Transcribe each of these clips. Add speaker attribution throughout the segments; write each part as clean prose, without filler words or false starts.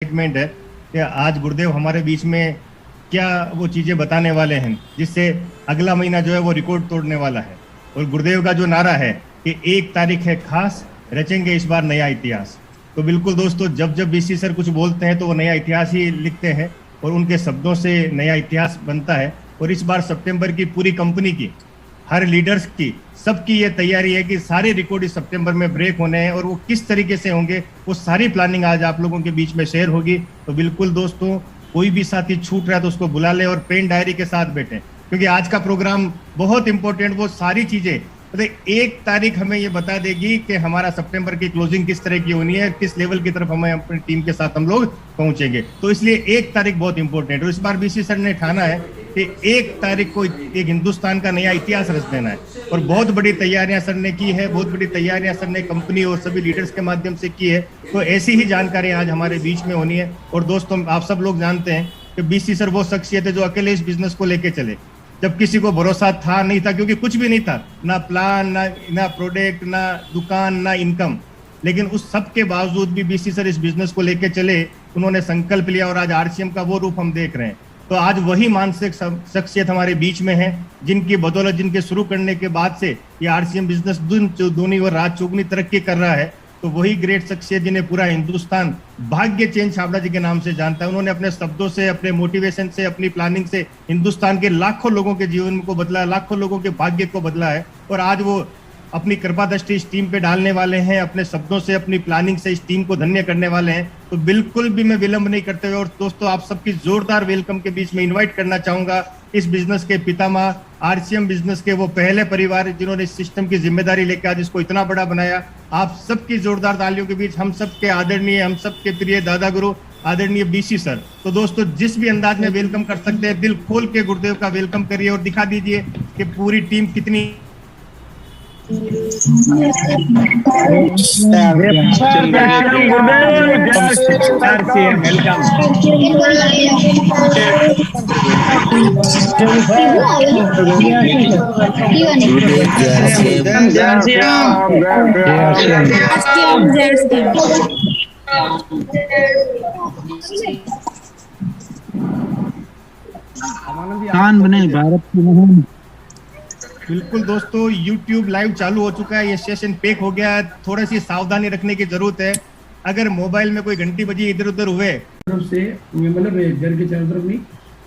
Speaker 1: Excitement है कि आज गुरुदेव हमारे बीच में क्या वो चीजें बताने वाले हैं जिससे अगला महीना जो है वो रिकॉर्ड तोड़ने वाला है। और गुरुदेव का जो नारा है कि 1 तारीख है खास, रचेंगे इस बार नया इतिहास। तो बिल्कुल दोस्तों, जब जब बीसी सर कुछ बोलते हैं तो वो नया इतिहास ही लिखते हैं और उनके शब्दों से नया इतिहास बनता है। और इस बार सितंबर की पूरी कंपनी की, हर लीडर्स की, सबकी ये तैयारी है कि सारे रिकॉर्ड इस सितंबर में ब्रेक होने हैं और वो किस तरीके से होंगे वो सारी प्लानिंग आज आप लोगों के बीच में शेयर होगी। तो बिल्कुल दोस्तों, कोई भी साथी छूट रहा है तो उसको बुला ले और पेन डायरी के साथ बैठे, क्योंकि आज का प्रोग्राम बहुत इंपॉर्टेंट, वो सारी चीजें मतलब 1 तारीख हमें ये बता देगी कि हमारा सितंबर की क्लोजिंग किस तरह की होनी है, किस लेवल की तरफ हमें अपनी टीम के साथ हम लोग पहुंचेंगे। तो इसलिए 1 तारीख बहुत इंपॉर्टेंट है। और इस बार बीसी सर ने ठाना है कि 1 तारीख को एक हिंदुस्तान का नया इतिहास रच देना है और बहुत बड़ी तैयारियां सर ने की है, बहुत बड़ी तैयारियां सर ने कंपनी और सभी लीडर्स के माध्यम से की है। तो ऐसी ही जानकारी आज हमारे बीच में होनी है। और दोस्तों, आप सब लोग जानते हैं कि बीसी सर वो शख्सियत है जो अकेले इस बिजनेस को लेके चले, जब किसी को भरोसा था नहीं था, क्योंकि कुछ भी नहीं था, ना प्लान, ना प्रोडक्ट, ना दुकान, ना इनकम। लेकिन उस सब के बावजूद भी बीसी सर इस बिजनेस को लेके चले, उन्होंने संकल्प लिया और आज आरसीएम का वो रूप हम देख रहे हैं। तो आज वही मानसिक शख्सियत हमारे बीच में है जिनकी बदौलत, जिनके शुरू करने के बाद से ये आरसीएम बिजनेस दूनी और रात चौगुनी तरक्की कर रहा है। तो वही ग्रेट शख्सियत जिन्हें पूरा हिंदुस्तान भाग्य चेंज छाबड़ा जी के नाम से जानता है। उन्होंने अपने शब्दों से, अपने मोटिवेशन से, अपनी प्लानिंग से हिंदुस्तान के लाखों लोगों के जीवन को बदला, लाखों लोगों के भाग्य को बदला है। और आज वो अपनी कृपा दृष्टि इस टीम पे डालने वाले हैं, अपने शब्दों से, अपनी प्लानिंग से इस टीम को धन्य करने वाले हैं। तो बिल्कुल भी मैं विलंब नहीं करते हुए और दोस्तों आप सबकी जोरदार वेलकम के बीच में इनवाइट करना चाहूंगा इस बिजनेस के पितामह, आरसीएम बिजनेस के वो पहले परिवार जिन्होंने इस सिस्टम की जिम्मेदारी लेकर आज इसको इतना बड़ा बनाया। आप सबकी जोरदार तालियों के बीच हम सबके आदरणीय, हम सबके प्रिय दादा गुरु आदरणीय बीसी सर। तो दोस्तों, जिस भी अंदाज में वेलकम कर सकते हैं, दिल खोल के गुरुदेव का वेलकम करिए और दिखा दीजिए कि पूरी टीम कितनी
Speaker 2: कान बने भारत की महान।
Speaker 1: बिल्कुल दोस्तों, YouTube लाइव चालू हो चुका है, ये सेशन पैक हो गया है। थोड़ी सी सावधानी रखने की जरूरत है। अगर मोबाइल में कोई घंटी बजी इधर उधर हुए
Speaker 3: तरफ से, मतलब घर के चारों तरफ नहीं,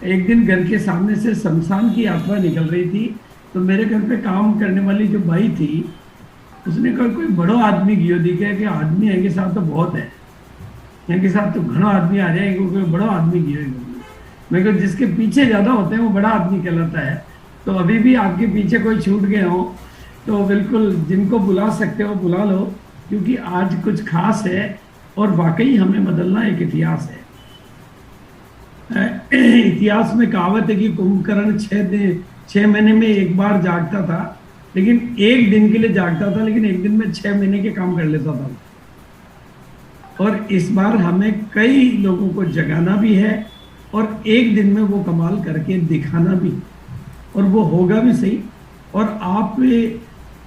Speaker 3: एक दिन घर के सामने से शमशान की यात्रा निकल रही थी। तो मेरे घर पे काम करने वाली जो भाई थी, उसने कहा कोई बड़ो आदमी गियो दिखे कि आदमी है साथ तो बहुत है, इनके साथ तो घना आदमी आ जाएगा, कोई बड़ा आदमी गियो। मैं कहा जिसके पीछे ज्यादा होते हैं वो बड़ा आदमी कहलाता है। तो अभी भी आपके पीछे कोई छूट गए हो तो बिल्कुल जिनको बुला सकते हो बुला लो, क्योंकि आज कुछ खास है और वाकई हमें बदलना एक इतिहास है। इतिहास में कहावत है कि कुंभकर्ण 6 महीने में एक बार जागता था, लेकिन एक दिन के लिए जागता था, लेकिन एक दिन में 6 महीने के काम कर लेता था। और इस बार हमें कई लोगों को जगाना भी है और एक दिन में वो कमाल करके दिखाना भी, और वो होगा भी सही। और आप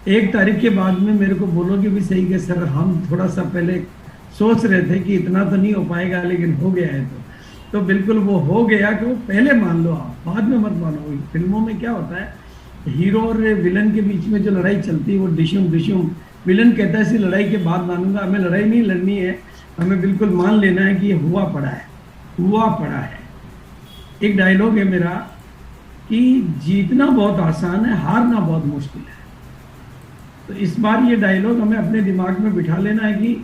Speaker 3: 1 तारीख के बाद में मेरे को बोलोगे भी सही कि सर हम थोड़ा सा पहले सोच रहे थे कि इतना तो नहीं हो पाएगा, लेकिन हो गया है। तो बिल्कुल वो हो गया कि वो पहले मान लो, आप बाद में मत मानो। फिल्मों में क्या होता है, हीरो और विलन के बीच में जो लड़ाई चलती है वो डिशुम डिशुम, विलन कहता है इसी लड़ाई के बाद मानूंगा। हमें लड़ाई नहीं लड़नी है, हमें बिल्कुल मान लेना है कि ये हुआ पड़ा है, हुआ पड़ा है। एक डायलॉग है मेरा कि जीतना बहुत आसान है, हारना बहुत मुश्किल है। तो इस बार ये डायलॉग हमें अपने दिमाग में बिठा लेना है कि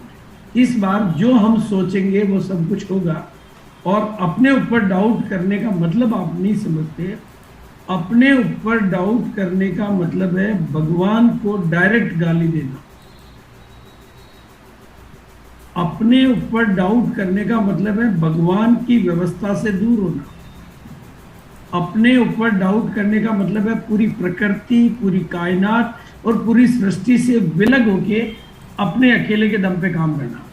Speaker 3: इस बार जो हम सोचेंगे वो सब कुछ होगा। और अपने ऊपर डाउट करने का मतलब आप नहीं समझते। अपने ऊपर डाउट करने का मतलब है भगवान को डायरेक्ट गाली देना। अपने ऊपर डाउट करने का मतलब है भगवान की व्यवस्था से दूर होना। अपने ऊपर डाउट करने का मतलब है पूरी प्रकृति, पूरी कायनात और पूरी सृष्टि से विलग होके अपने अकेले के दम पे काम करना।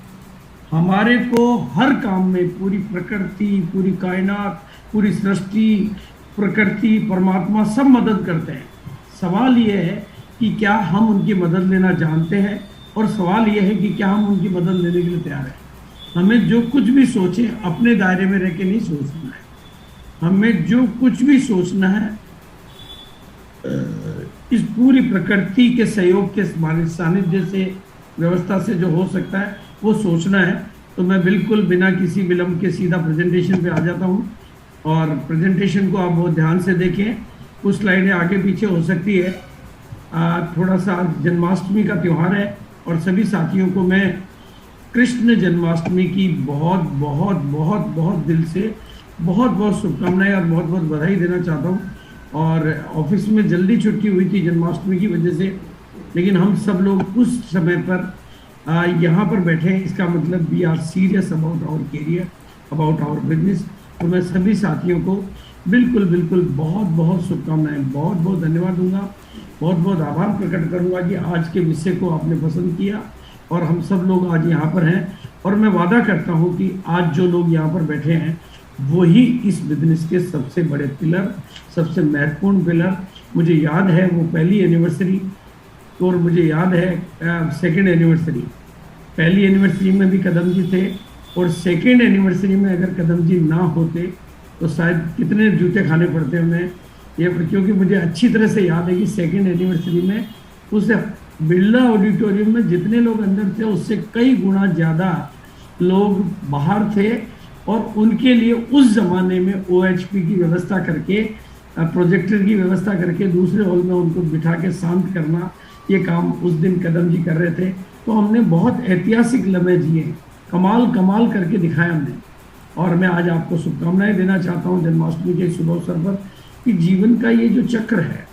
Speaker 3: हमारे को हर काम में पूरी प्रकृति, पूरी कायनात, पूरी सृष्टि, प्रकृति, परमात्मा सब मदद करते हैं। सवाल ये है कि क्या हम उनकी मदद लेना जानते हैं, और सवाल ये है कि क्या हम उनकी मदद लेने के लिए तैयार हैं। हमें जो कुछ भी सोचे अपने दायरे में रह के नहीं सोचना है। हमें जो कुछ भी सोचना है इस पूरी प्रकृति के सहयोग के सानिध्य से, व्यवस्था से जो हो सकता है वो सोचना है। तो मैं बिल्कुल बिना किसी विलंब के सीधा प्रेजेंटेशन पे आ जाता हूँ। और प्रेजेंटेशन को आप बहुत ध्यान से देखें, कुछ स्लाइडें आगे पीछे हो सकती है। थोड़ा सा जन्माष्टमी का त्यौहार है और सभी साथियों को मैं कृष्ण जन्माष्टमी की बहुत बहुत बहुत बहुत दिल से बहुत बहुत शुभकामनाएं और बहुत बहुत बधाई देना चाहता हूँ। और ऑफिस में जल्दी छुट्टी हुई थी जन्माष्टमी की वजह से, लेकिन हम सब लोग उस समय पर यहाँ पर बैठे हैं। इसका मतलब we are serious about our career, about our business. तो मैं सभी साथियों को बिल्कुल बिल्कुल बहुत बहुत शुभकामनाएं, बहुत बहुत धन्यवाद दूंगा, बहुत बहुत आभार प्रकट करूंगा कि आज के विषय को आपने पसंद किया और हम सब लोग आज यहाँ पर हैं। और मैं वादा करता हूँ कि आज जो लोग यहाँ पर बैठे हैं वही इस बिजनेस के सबसे बड़े पिलर, सबसे महत्वपूर्ण पिलर। मुझे याद है वो पहली एनिवर्सरी और मुझे याद है सेकेंड एनिवर्सरी। पहली एनिवर्सरी में भी कदम जी थे और सेकेंड एनिवर्सरी में अगर कदम जी ना होते तो शायद कितने जूते खाने पड़ते हमें ये, क्योंकि मुझे अच्छी तरह से याद है कि सेकेंड एनिवर्सरी में उस बिरला ऑडिटोरियम में जितने लोग अंदर थे उससे कई गुना ज़्यादा लोग बाहर थे। और उनके लिए उस ज़माने में OHP की व्यवस्था करके, प्रोजेक्टर की व्यवस्था करके दूसरे हॉल में उनको बिठा के शांत करना, ये काम उस दिन कदम जी कर रहे थे। तो हमने बहुत ऐतिहासिक लम्हे जिए, कमाल कमाल करके दिखाया हमने। और मैं आज आपको शुभकामनाएं देना चाहता हूँ जन्माष्टमी के शुभ अवसर पर कि जीवन का ये जो चक्र है,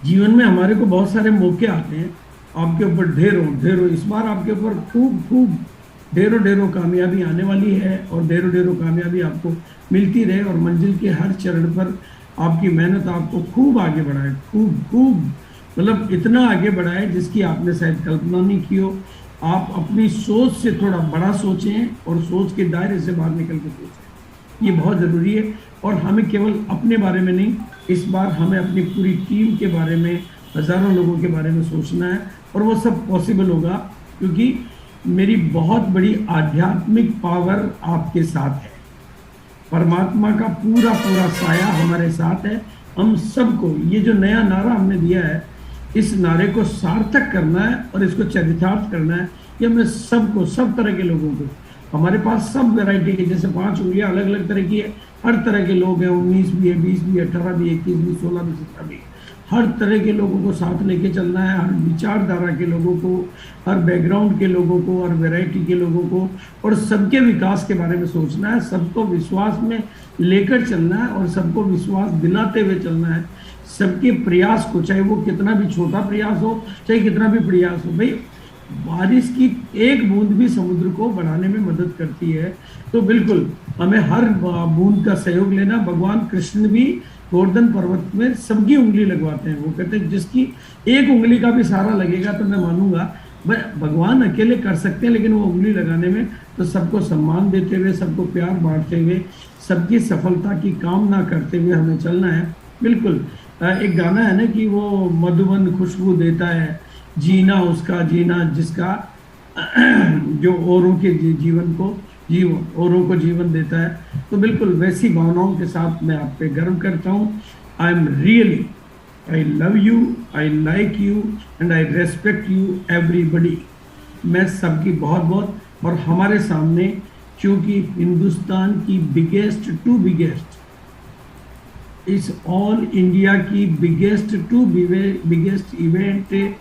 Speaker 3: जीवन में हमारे को बहुत सारे मौके आते हैं, आपके ऊपर ढेरों इस बार आपके ऊपर खूब ढेरों कामयाबी आने वाली है और ढेरों कामयाबी आपको मिलती रहे और मंजिल के हर चरण पर आपकी मेहनत आपको खूब आगे बढ़ाए, खूब मतलब इतना आगे बढ़ाए जिसकी आपने शायद कल्पना नहीं की हो। आप अपनी सोच से थोड़ा बड़ा सोचें और सोच के दायरे से बाहर निकल के सोचें, ये बहुत ज़रूरी है। और हमें केवल अपने बारे में नहीं, इस बार हमें अपनी पूरी टीम के बारे में, हज़ारों लोगों के बारे में सोचना है। और वो सब पॉसिबल होगा क्योंकि मेरी बहुत बड़ी आध्यात्मिक पावर आपके साथ है। परमात्मा का पूरा साया हमारे साथ है। हम सबको ये जो नया नारा हमने दिया है, इस नारे को सार्थक करना है और इसको चरितार्थ करना है। ये हमें सबको, सब तरह के लोगों को, हमारे पास सब वैरायटी के, जैसे 5 उंगलियां अलग अलग तरह की है, हर तरह के लोग हैं, 19 भी है, 20 भी, 18 भी, 21 भी, 16 भी, 17 भी, हर तरह के लोगों को साथ लेके चलना है। हर विचारधारा के लोगों को, हर बैकग्राउंड के लोगों को, हर वैरायटी के लोगों को, और सबके विकास के बारे में सोचना है। सबको विश्वास में लेकर चलना है और सबको विश्वास दिलाते हुए चलना है। सबके प्रयास को, चाहे वो कितना भी छोटा प्रयास हो, चाहे कितना भी प्रयास हो, भाई बारिश की एक बूंद भी समुद्र को बढ़ाने में मदद करती है। तो बिल्कुल हमें हर बूंद का सहयोग लेना। भगवान कृष्ण भी गोवर्धन पर्वत में सबकी उंगली लगवाते हैं। वो कहते हैं जिसकी एक उंगली का भी सहारा लगेगा तो मैं मानूंगा। भगवान अकेले कर सकते हैं, लेकिन वो उंगली लगाने में तो सबको सम्मान देते हुए, सबको प्यार बांटते हुए, सबकी सफलता की कामना करते हुए हमें चलना है। बिल्कुल एक गाना है ना कि वो मधुबन खुशबू देता है, जीना उसका जीना जिसका, जो औरों के जीवन को औरों को जीवन देता है। तो बिल्कुल वैसी भावनाओं के साथ मैं आप पे गर्व करता हूँ। I am really, I love you, I like you and I respect you everybody. मैं सबकी बहुत बहुत, और हमारे सामने चूँकि हिंदुस्तान की बिगेस्ट टू बिगेस्ट, इस ऑल इंडिया की बिगेस्ट टू बिगेस्ट इवेंट,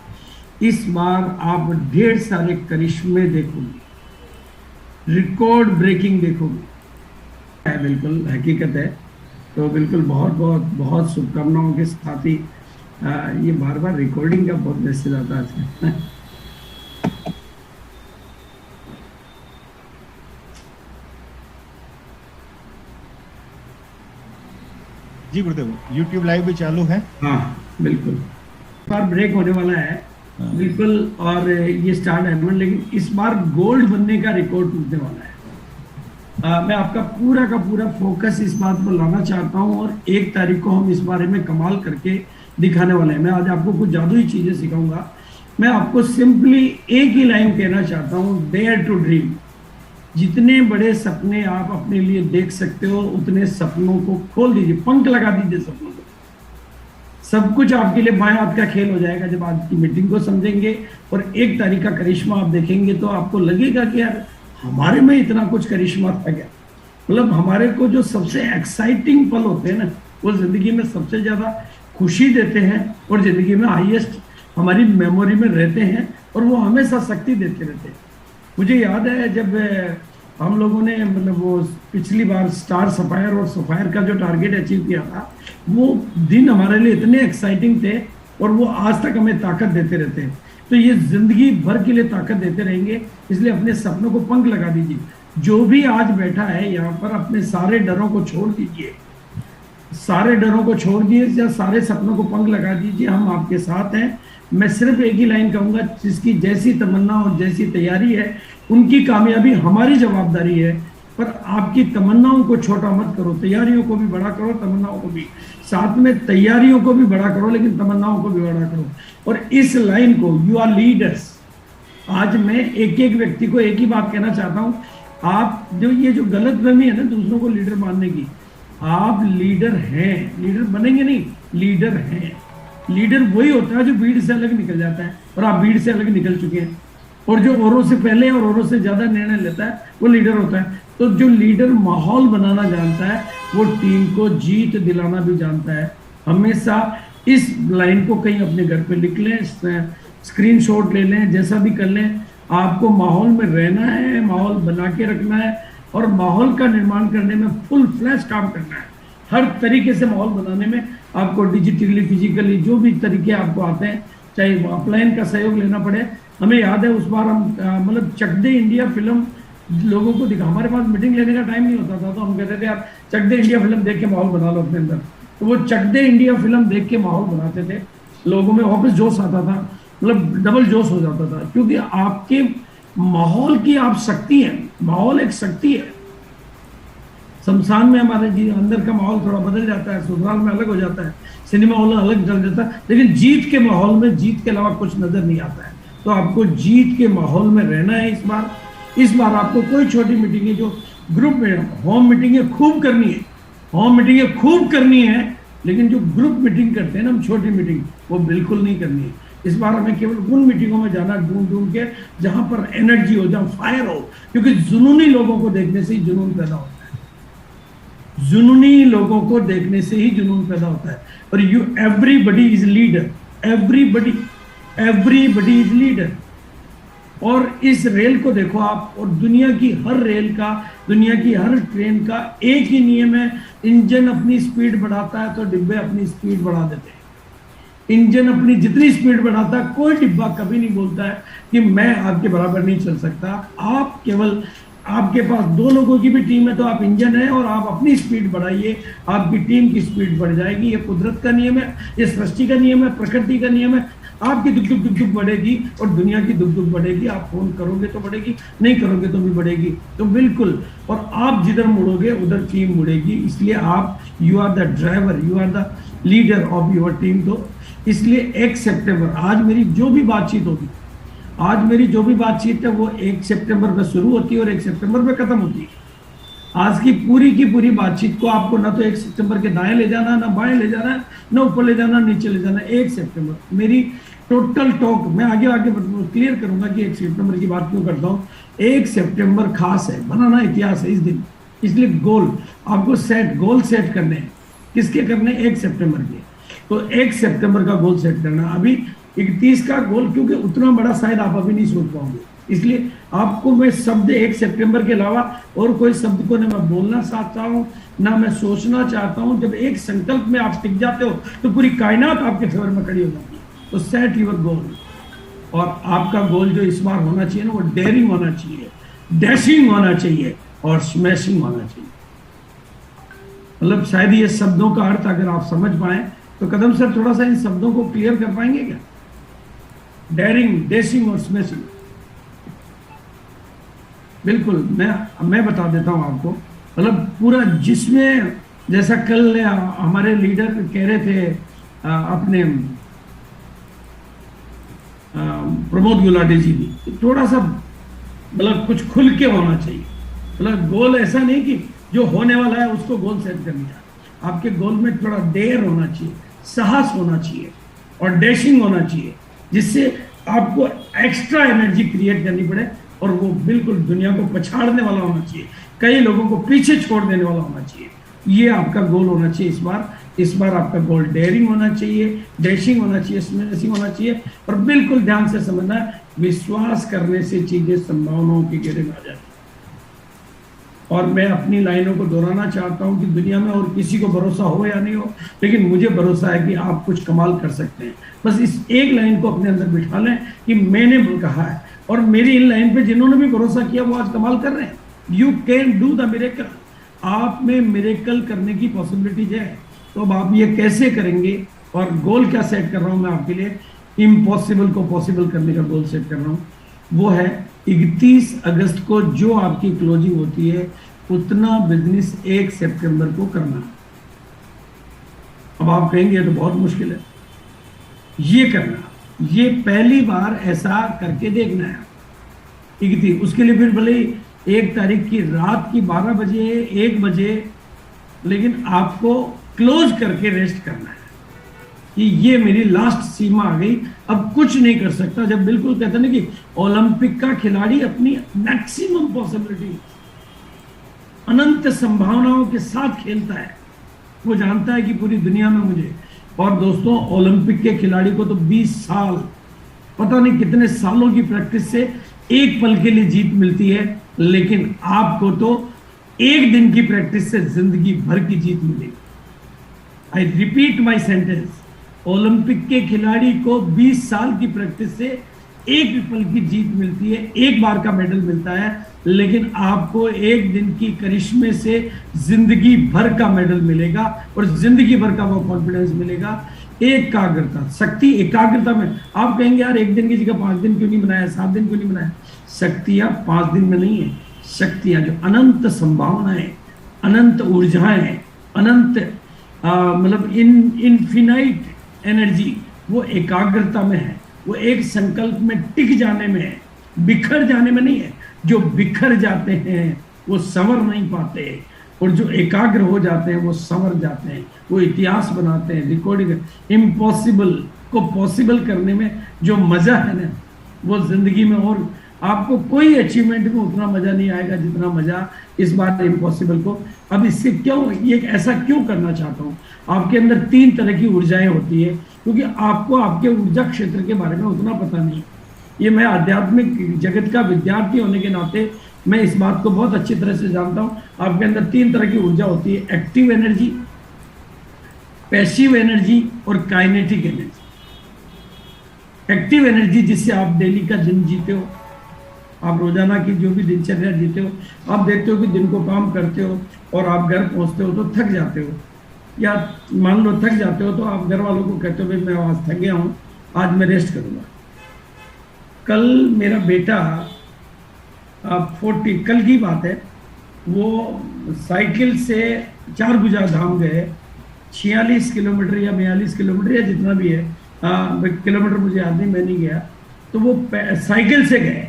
Speaker 3: इस बार आप ढेर सारे करिश्मे देखोगे, रिकॉर्ड ब्रेकिंग देखोगे। बिल्कुल हकीकत है। तो बिल्कुल बहुत बहुत बहुत शुभकामनाओं के साथ ही ये बार बार रिकॉर्डिंग का बहुत मैसेज आता है।
Speaker 1: जी गुरुदेव, YouTube लाइव भी चालू है।
Speaker 3: हाँ बिल्कुल, बार ब्रेक होने वाला है बिल्कुल, और ये स्टार डायमंड, लेकिन इस बार गोल्ड बनने का रिकॉर्ड टूटने वाला है। मैं आपका पूरा का पूरा फोकस इस बात पर लाना चाहता हूँ और 1 तारीख को हम इस बारे में कमाल करके दिखाने वाले हैं। मैं आज आपको कुछ जादुई चीज़ें सिखाऊंगा। मैं आपको सिंपली एक ही लाइन कहना चाहता हूँ, डेयर टू ड्रीम। जितने बड़े सपने आप अपने लिए देख सकते हो उतने सपनों को खोल दीजिए, पंख लगा दीजिए सपनों को। सब कुछ आपके लिए बाएं हाथ का खेल हो जाएगा जब आज की मीटिंग को समझेंगे और 1 तारीख का करिश्मा आप देखेंगे तो आपको लगेगा कि यार हमारे में इतना कुछ करिश्मा था क्या। मतलब हमारे को जो सबसे एक्साइटिंग पल होते हैं ना, वो जिंदगी में सबसे ज्यादा खुशी देते हैं और जिंदगी में हाईएस्ट हमारी मेमोरी में रहते हैं और वो हमेशा शक्ति देते रहते हैं। मुझे याद है जब हम लोगों ने मतलब वो पिछली बार स्टार सफायर और सफायर का जो टारगेट अचीव किया था, वो दिन हमारे लिए इतने एक्साइटिंग थे और वो आज तक हमें ताकत देते रहते हैं। तो ये जिंदगी भर के लिए ताकत देते रहेंगे, इसलिए अपने सपनों को पंख लगा दीजिए। जो भी आज बैठा है यहाँ पर अपने सारे डरों को छोड़ दीजिए, सारे डरों को छोड़ दीजिए या सारे सपनों को पंख लगा दीजिए, हम आपके साथ हैं। मैं सिर्फ एक ही लाइन कहूंगा, जिसकी जैसी तमन्ना और जैसी तैयारी है उनकी कामयाबी हमारी जवाबदारी है, पर आपकी तमन्नाओं को छोटा मत करो, तैयारियों को भी बड़ा करो, तमन्नाओं को भी, साथ में तैयारियों को भी बड़ा करो लेकिन तमन्नाओं को भी बड़ा करो। और इस लाइन को, यू आर लीडर्स, आज मैं एक एक व्यक्ति को एक ही बात कहना चाहता हूं, आप जो ये जो गलतफहमी है ना दूसरों को लीडर मानने की, आप लीडर हैं, लीडर बनेंगे नहीं, लीडर हैं। लीडर वही होता है जो भीड़ से अलग निकल जाता है और आप भीड़ से अलग निकल चुके हैं, और जो औरों से पहले और औरों से ज्यादा निर्णय लेता है वो लीडर होता है। तो जो लीडर माहौल बनाना जानता है वो टीम को जीत दिलाना भी जानता है। हमेशा इस लाइन को कहीं अपने घर पे लिख लें, स्क्रीनशॉट ले लें, जैसा भी कर लें। आपको माहौल में रहना है, माहौल बना के रखना है और माहौल का निर्माण करने में फुल फ्लैश काम करना है। हर तरीके से माहौल बनाने में आपको डिजिटली, फिजिकली जो भी तरीके आपको आते हैं, चाहे ऑफलाइन का सहयोग लेना पड़े। हमें याद है उस बार हम मतलब चक दे इंडिया फिल्म लोगों को दिखा, हमारे पास मीटिंग लेने का टाइम नहीं होता था तो हम कहते थे आप चक दे इंडिया फिल्म देख के माहौल बना लो अपने अंदर। तो वो चक दे इंडिया फिल्म देख के माहौल बनाते थे, लोगों में वापस जोश आता था, मतलब डबल जोश हो जाता था, क्योंकि आपके माहौल की आप शक्ति है। माहौल एक शक्ति है। शमशान में हमारे जी अंदर का माहौल थोड़ा बदल जाता है, ससुराल में अलग हो जाता है, सिनेमा हॉल अलग चल जाता है, लेकिन जीत के माहौल में जीत के अलावा कुछ नजर नहीं आता है। तो आपको जीत के माहौल में रहना है। इस बार आपको कोई छोटी मीटिंग है जो ग्रुप में, होम मीटिंगें खूब करनी है, होम मीटिंगें खूब करनी है, लेकिन जो ग्रुप मीटिंग करते हैं ना हम, छोटी मीटिंग, वो बिल्कुल नहीं करनी है। इस बार हमें केवल उन मीटिंगों में जाना ढूंढ के जहां पर एनर्जी हो, जहां फायर हो, क्योंकि जुनूनी लोगों को देखने से ही जुनून पैदा होता है। जुनूनी लोगों को देखने से ही जुनून पैदा होता है। और you everybody is leader, everybody is leader. और इस रेल को देखो आप, और दुनिया की हर रेल का, दुनिया की हर ट्रेन का एक ही नियम है, इंजन अपनी स्पीड बढ़ाता है तो डिब्बे अपनी स्पीड बढ़ा देते हैं। इंजन अपनी जितनी स्पीड बढ़ाता है, कोई डिब्बा कभी नहीं बोलता है कि मैं आपके बराबर नहीं चल सकता। आप केवल, आपके पास 2 लोगों की भी टीम है तो आप इंजन है और आप अपनी स्पीड बढ़ाइए, आपकी टीम की स्पीड बढ़ जाएगी। ये कुदरत का नियम है, ये सृष्टि का नियम है, प्रकृति का नियम है। आपकी दुख दुख दुख दुख बढ़ेगी और दुनिया की दुख दुख बढ़ेगी। आप फोन करोगे तो बढ़ेगी, नहीं करोगे तो भी बढ़ेगी। तो बिल्कुल, और आप जिधर मुड़ोगे उधर टीम मुड़ेगी। इसलिए आप, you are the driver, you are the leader of your team. तो इसलिए 1 सितंबर, आज मेरी जो भी बातचीत होगी, आज मेरी जो भी बातचीत है वो 1 सितंबर में शुरू होती है और 1 सितंबर में खत्म होती है। आज की पूरी बातचीत को आपको ना तो 1 सितंबर के दाएं ले जाना, ना बाएं ले जाना, ना ऊपर ले जाना, नीचे ले जाना। 1 सितंबर मेरी टोटल टॉक, मैं आगे क्लियर करूंगा कि 1 सितंबर की बात क्यों करता हूँ। 1 सितंबर खास है, बनाना इतिहास है इस दिन। इसलिए गोल आपको गोल सेट करने हैं। किसके करने? 1 सितंबर के। तो 1 सितंबर का गोल सेट करना। अभी 31 का गोल, क्योंकि उतना बड़ा शायद आप अभी नहीं सोच पाओगे, इसलिए आपको मैं शब्द 1 सितंबर के अलावा और कोई शब्द को ना मैं बोलना चाहता हूँ, ना मैं सोचना चाहता हूँ। जब एक संकल्प में आप टिक जाते हो तो पूरी कायनात आपके फेवर में खड़ी हो जाती है। तो सेट योर गोल, और आपका गोल जो इस बार होना चाहिए ना, वो डेयरिंग होना चाहिए, डैशिंग होना चाहिए और स्मैशिंग होना चाहिए। मतलब शायद ये शब्दों का अर्थ अगर आप समझ पाए तो कदम सर थोड़ा सा इन शब्दों को क्लियर कर पाएंगे क्या? डेयरिंग, डैशिंग और स्मैशिंग। बिल्कुल, मैं बता देता हूं आपको। मतलब पूरा, जिसमें जैसा कल हमारे लीडर कह रहे थे अपने प्रमोद गुलाटी जी भी, थोड़ा सा मतलब कुछ खुल के होना चाहिए। मतलब गोल ऐसा नहीं कि जो होने वाला है उसको गोल सेट कर लिया। आपके गोल में थोड़ा डेयर होना चाहिए, साहस होना चाहिए और डैशिंग होना चाहिए, जिससे आपको एक्स्ट्रा एनर्जी क्रिएट करनी पड़े और वो बिल्कुल दुनिया को पछाड़ने वाला होना चाहिए, कई लोगों को पीछे छोड़ देने वाला होना चाहिए। ये आपका गोल होना चाहिए इस बार आपका गोल डेयरिंग होना चाहिए, डैशिंग होना चाहिए, स्मैशिंग होना चाहिए। और बिल्कुल ध्यान से समझना है, विश्वास करने से चीजें संभावनाओं की घेरे में आ जाती है। और मैं अपनी लाइनों को दोहराना चाहता हूं कि दुनिया में और किसी को भरोसा हो या नहीं हो, लेकिन मुझे भरोसा है कि आप कुछ कमाल कर सकते हैं। बस इस एक लाइन को अपने अंदर बिठा लें कि मैंने कहा है, और मेरी इन लाइन पे जिन्होंने भी भरोसा किया वो आज कमाल कर रहे हैं। You can do the miracle. आप में मिरेकल करने की पॉसिबिलिटीज है। तो अब आप ये कैसे करेंगे, और गोल क्या सेट कर रहा हूं मैं आपके लिए, इम्पॉसिबल को पॉसिबल करने का गोल सेट कर रहा हूं। वो है 31 अगस्त को जो आपकी क्लोजिंग होती है उतना बिजनेस 1 सितंबर को करना। अब आप कहेंगे तो बहुत मुश्किल है, ये करना, ये पहली बार ऐसा करके देखना है 31। उसके लिए फिर भले 1 तारीख की रात की 12 बजे 1 बजे, लेकिन आपको क्लोज करके रेस्ट करना है कि ये मेरी लास्ट सीमा आ गई, अब कुछ नहीं कर सकता। जब बिल्कुल कहते ना कि ओलंपिक का खिलाड़ी अपनी मैक्सिमम पॉसिबिलिटी, अनंत संभावनाओं के साथ खेलता है, वो जानता है कि पूरी दुनिया में मुझे। और दोस्तों, ओलंपिक के खिलाड़ी को तो 20 साल, पता नहीं कितने सालों की प्रैक्टिस से एक पल के लिए जीत मिलती है, लेकिन आपको तो एक दिन की प्रैक्टिस से जिंदगी भर की जीत मिलेगी। I repeat my sentence, Olympic के खिलाड़ी को 20 साल की प्रैक्टिस से एक पल की जीत मिलती है, एक बार का मेडल मिलता है, लेकिन आपको एक दिन की करिश्मे से जिंदगी भर का मेडल मिलेगा और जिंदगी भर का वो कॉन्फिडेंस मिलेगा। एकाग्रता, शक्ति एकाग्रता में। आप कहेंगे यार 1 दिन की जगह 5 दिन क्यों नहीं बनाया, 7 दिन क्यों नहीं बनाया? शक्तियां 5 दिन में नहीं है, शक्तियां जो अनंत संभावनाएं, अनंत ऊर्जाएं, अनंत मतलब इनफिनाइट एनर्जी, वो एकाग्रता में है, वो एक संकल्प में टिक जाने में है, बिखर जाने में नहीं है। जो बिखर जाते हैं वो संवर नहीं पाते, और जो एकाग्र हो जाते हैं वो संवर जाते हैं, वो इतिहास बनाते हैं, रिकॉर्डिंग। इम्पॉसिबल को पॉसिबल करने में जो मजा है ना, वो जिंदगी में और आपको कोई अचीवमेंट में उतना मजा नहीं आएगा जितना मजा इस बार इम्पॉसिबल को। अब इससे क्यों ये ऐसा क्यों करना चाहता हूँ? आपके अंदर 3 तरह की ऊर्जाएं होती है, क्योंकि आपको आपके ऊर्जा क्षेत्र के बारे में उतना पता नहीं। ये मैं आध्यात्मिक जगत का विद्यार्थी होने के नाते मैं इस बात को बहुत अच्छी तरह से जानता हूँ। आपके अंदर 3 तरह की ऊर्जा होती है, एक्टिव एनर्जी, पैसिव एनर्जी और काइनेटिक एनर्जी। एक्टिव एनर्जी जिससे आप डेली का दिन जीते हो, आप रोजाना की जो भी दिनचर्या जीते हो, आप देखते हो कि दिन को काम करते हो और आप घर पहुंचते हो तो थक जाते हो, या मान लो थक जाते हो तो आप घर वालों को कहते हो भाई मैं आज थक गया हूँ, आज मैं रेस्ट करूँगा। कल मेरा बेटा 40 कल की बात है, वो साइकिल से 4 भुजा धाम गए, 46 किलोमीटर या 42 किलोमीटर या जितना भी है किलोमीटर मुझे याद नहीं, मैं नहीं गया। तो वो साइकिल से गए,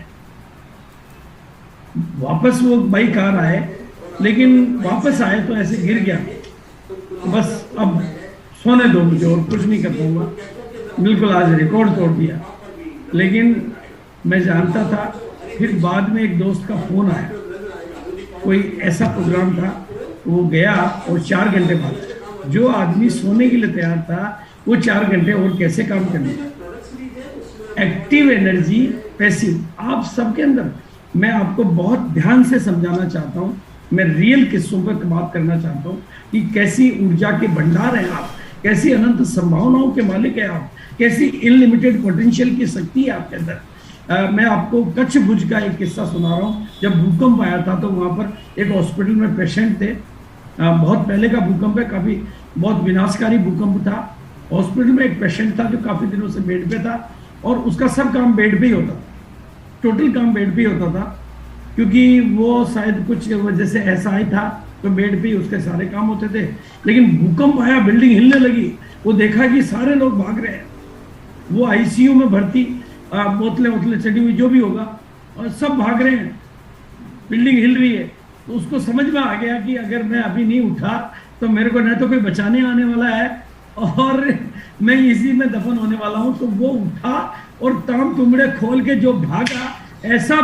Speaker 3: वापस वो बाइक आ रहा है, लेकिन वापस आए तो ऐसे गिर गया। बस अब सोने दो मुझे, और कुछ नहीं कर पाऊंगा, बिल्कुल आज रिकॉर्ड तोड़ दिया। लेकिन मैं जानता था, फिर बाद में एक दोस्त का फोन आया, कोई ऐसा प्रोग्राम था, वो गया और 4 घंटे बाद जो आदमी सोने के लिए तैयार था वो 4 घंटे और कैसे काम करने। एक्टिव एनर्जी, पैसिव, आप सबके अंदर। मैं आपको बहुत ध्यान से समझाना चाहता हूँ, मैं रियल किस्सों पर बात करना चाहता हूँ कि कैसी ऊर्जा के भंडार हैं आप, कैसी अनंत संभावनाओं के मालिक हैं आप, कैसी इनलिमिटेड पोटेंशियल की शक्ति है आपके अंदर। मैं आपको कच्छ भुज का एक किस्सा सुना रहा हूँ। जब भूकंप आया था तो वहाँ पर एक हॉस्पिटल में पेशेंट थे, बहुत पहले का भूकंप है, काफ़ी बहुत विनाशकारी भूकंप था। हॉस्पिटल में एक पेशेंट था जो काफ़ी दिनों से बेड पे था, और उसका सब काम बेड पे ही होता था, टोटल काम बेड पे ही होता था, क्योंकि वो शायद कुछ वजह से ऐसा ही था तो बेड पे ही उसके सारे काम होते थे। लेकिन भूकंप आया, बिल्डिंग हिलने लगी, वो देखा कि सारे लोग भाग रहे हैं, वो आईसीयू में भर्ती, बोतलें चढ़ी हुई जो भी होगा, और सब भाग रहे हैं, बिल्डिंग हिल रही है। तो उसको समझ में आ गया कि अगर मैं अभी नहीं उठा तो मेरे को न तो कोई बचाने आने वाला है और मैं इसी में दफन होने वाला हूं। तो वो उठा और ताम तुमड़े खोल के जो भागा, ऐसा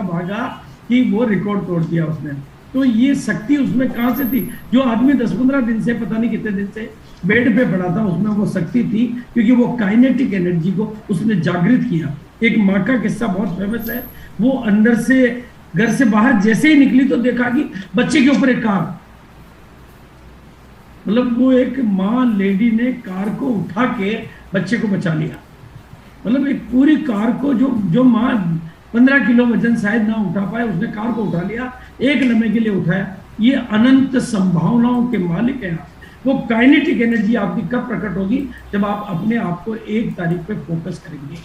Speaker 3: भागा कि वो रिकॉर्ड तोड़ दिया उसने। तो ये शक्ति उसमें कहां से थी? जो आदमी 10-15 दिन से, पता नहीं कितने दिन से बेड पे पड़ा था, उसमें वो शक्ति थी, क्योंकि वो काइनेटिक एनर्जी को उसने जागृत किया। एक माँ का किस्सा बहुत फेमस है। वो अंदर से, घर से बाहर जैसे ही निकली तो देखा कि बच्चे के ऊपर एक कार, मतलब वो एक माँ लेडी ने कार को उठा के बच्चे को बचा लिया। मतलब एक पूरी कार को, जो माँ 15 किलो वजन शायद ना उठा पाए, उसने कार को उठा लिया, एक लम्हे के लिए उठाया। ये अनंत संभावनाओं के मालिक हैं। वो काइनेटिक एनर्जी आपकी कब प्रकट होगी? जब आप अपने आप को 1 तारीख पे फोकस करेंगे।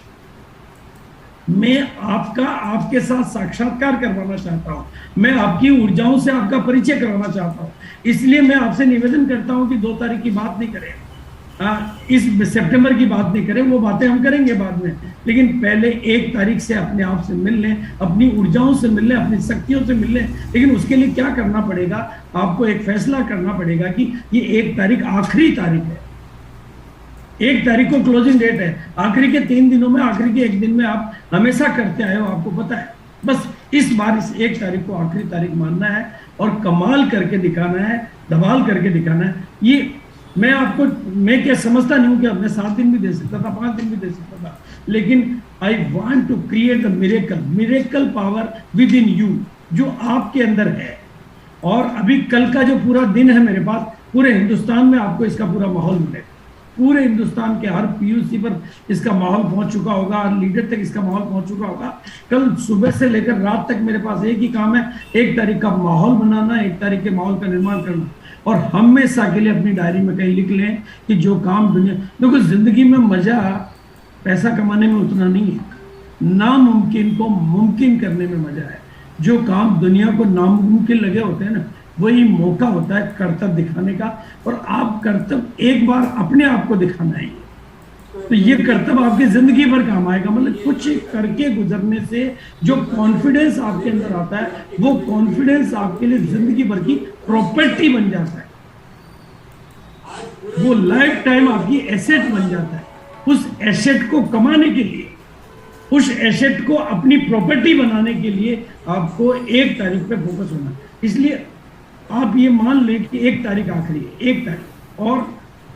Speaker 3: मैं आपके साथ साक्षात्कार करवाना चाहता हूं, मैं आपकी ऊर्जाओं से आपका परिचय करवाना चाहता हूं। इसलिए मैं आपसे निवेदन करता हूं कि 2 तारीख की बात नहीं करें, इस सितंबर की बात नहीं करें, वो बातें हम करेंगे बाद में, लेकिन पहले 1 तारीख से अपने आप से मिल लें, अपनी ऊर्जाओं से मिल लें, अपनी शक्तियों से मिल लें। लेकिन उसके लिए क्या करना पड़ेगा? आपको एक फैसला करना पड़ेगा कि ये 1 तारीख आखिरी तारीख है। 1 तारीख को क्लोजिंग डेट है। आखिरी के 3 दिनों में, आखिरी के 1 दिन में आप हमेशा करते आए हो, आपको पता है। बस इस बार इस 1 तारीख को आखिरी तारीख मानना है और कमाल करके दिखाना है, धमाल करके दिखाना है। ये मैं क्या समझता नहीं हूँ कि मैं 7 दिन भी दे सकता था, 5 दिन भी दे सकता था, लेकिन I want to create the miracle power within you, जो आपके अंदर है। और अभी कल का जो पूरा दिन है मेरे पास, पूरे हिंदुस्तान में आपको इसका पूरा माहौल मिलेगा। पूरे हिंदुस्तान के हर पीयूसी पर इसका माहौल पहुंच चुका होगा, हर लीडर तक इसका माहौल पहुंच चुका होगा। कल सुबह से लेकर रात तक मेरे पास एक ही काम है, 1 तारीख का माहौल बनाना, 1 तारीख के माहौल का निर्माण करना। और हमेशा के लिए अपनी डायरी में कहीं लिख लें कि जो काम दुनिया, देखो जिंदगी में मजा पैसा कमाने में उतना नहीं है, नामुमकिन को मुमकिन करने में मजा है। जो काम दुनिया को नामुमकिन लगे होते हैं ना, वही मौका होता है कर्तव्य दिखाने का। और आप कर्तव्य एक बार अपने आप को दिखाना है, तो ये कर्तव्य आपकी जिंदगी भर काम आएगा। मतलब कुछ करके गुजरने से जो कॉन्फिडेंस आपके अंदर आता है, वो कॉन्फिडेंस आपके लिए जिंदगी भर की प्रॉपर्टी बन जाता है, वो लाइफ टाइम आपकी एसेट बन जाता है। उस एसेट को कमाने के लिए, उस एसेट को अपनी प्रॉपर्टी बनाने के लिए आपको 1 तारीख पे फोकस होना। इसलिए आप ये मान लें कि 1 तारीख आखिरी है, 1 तारीख, और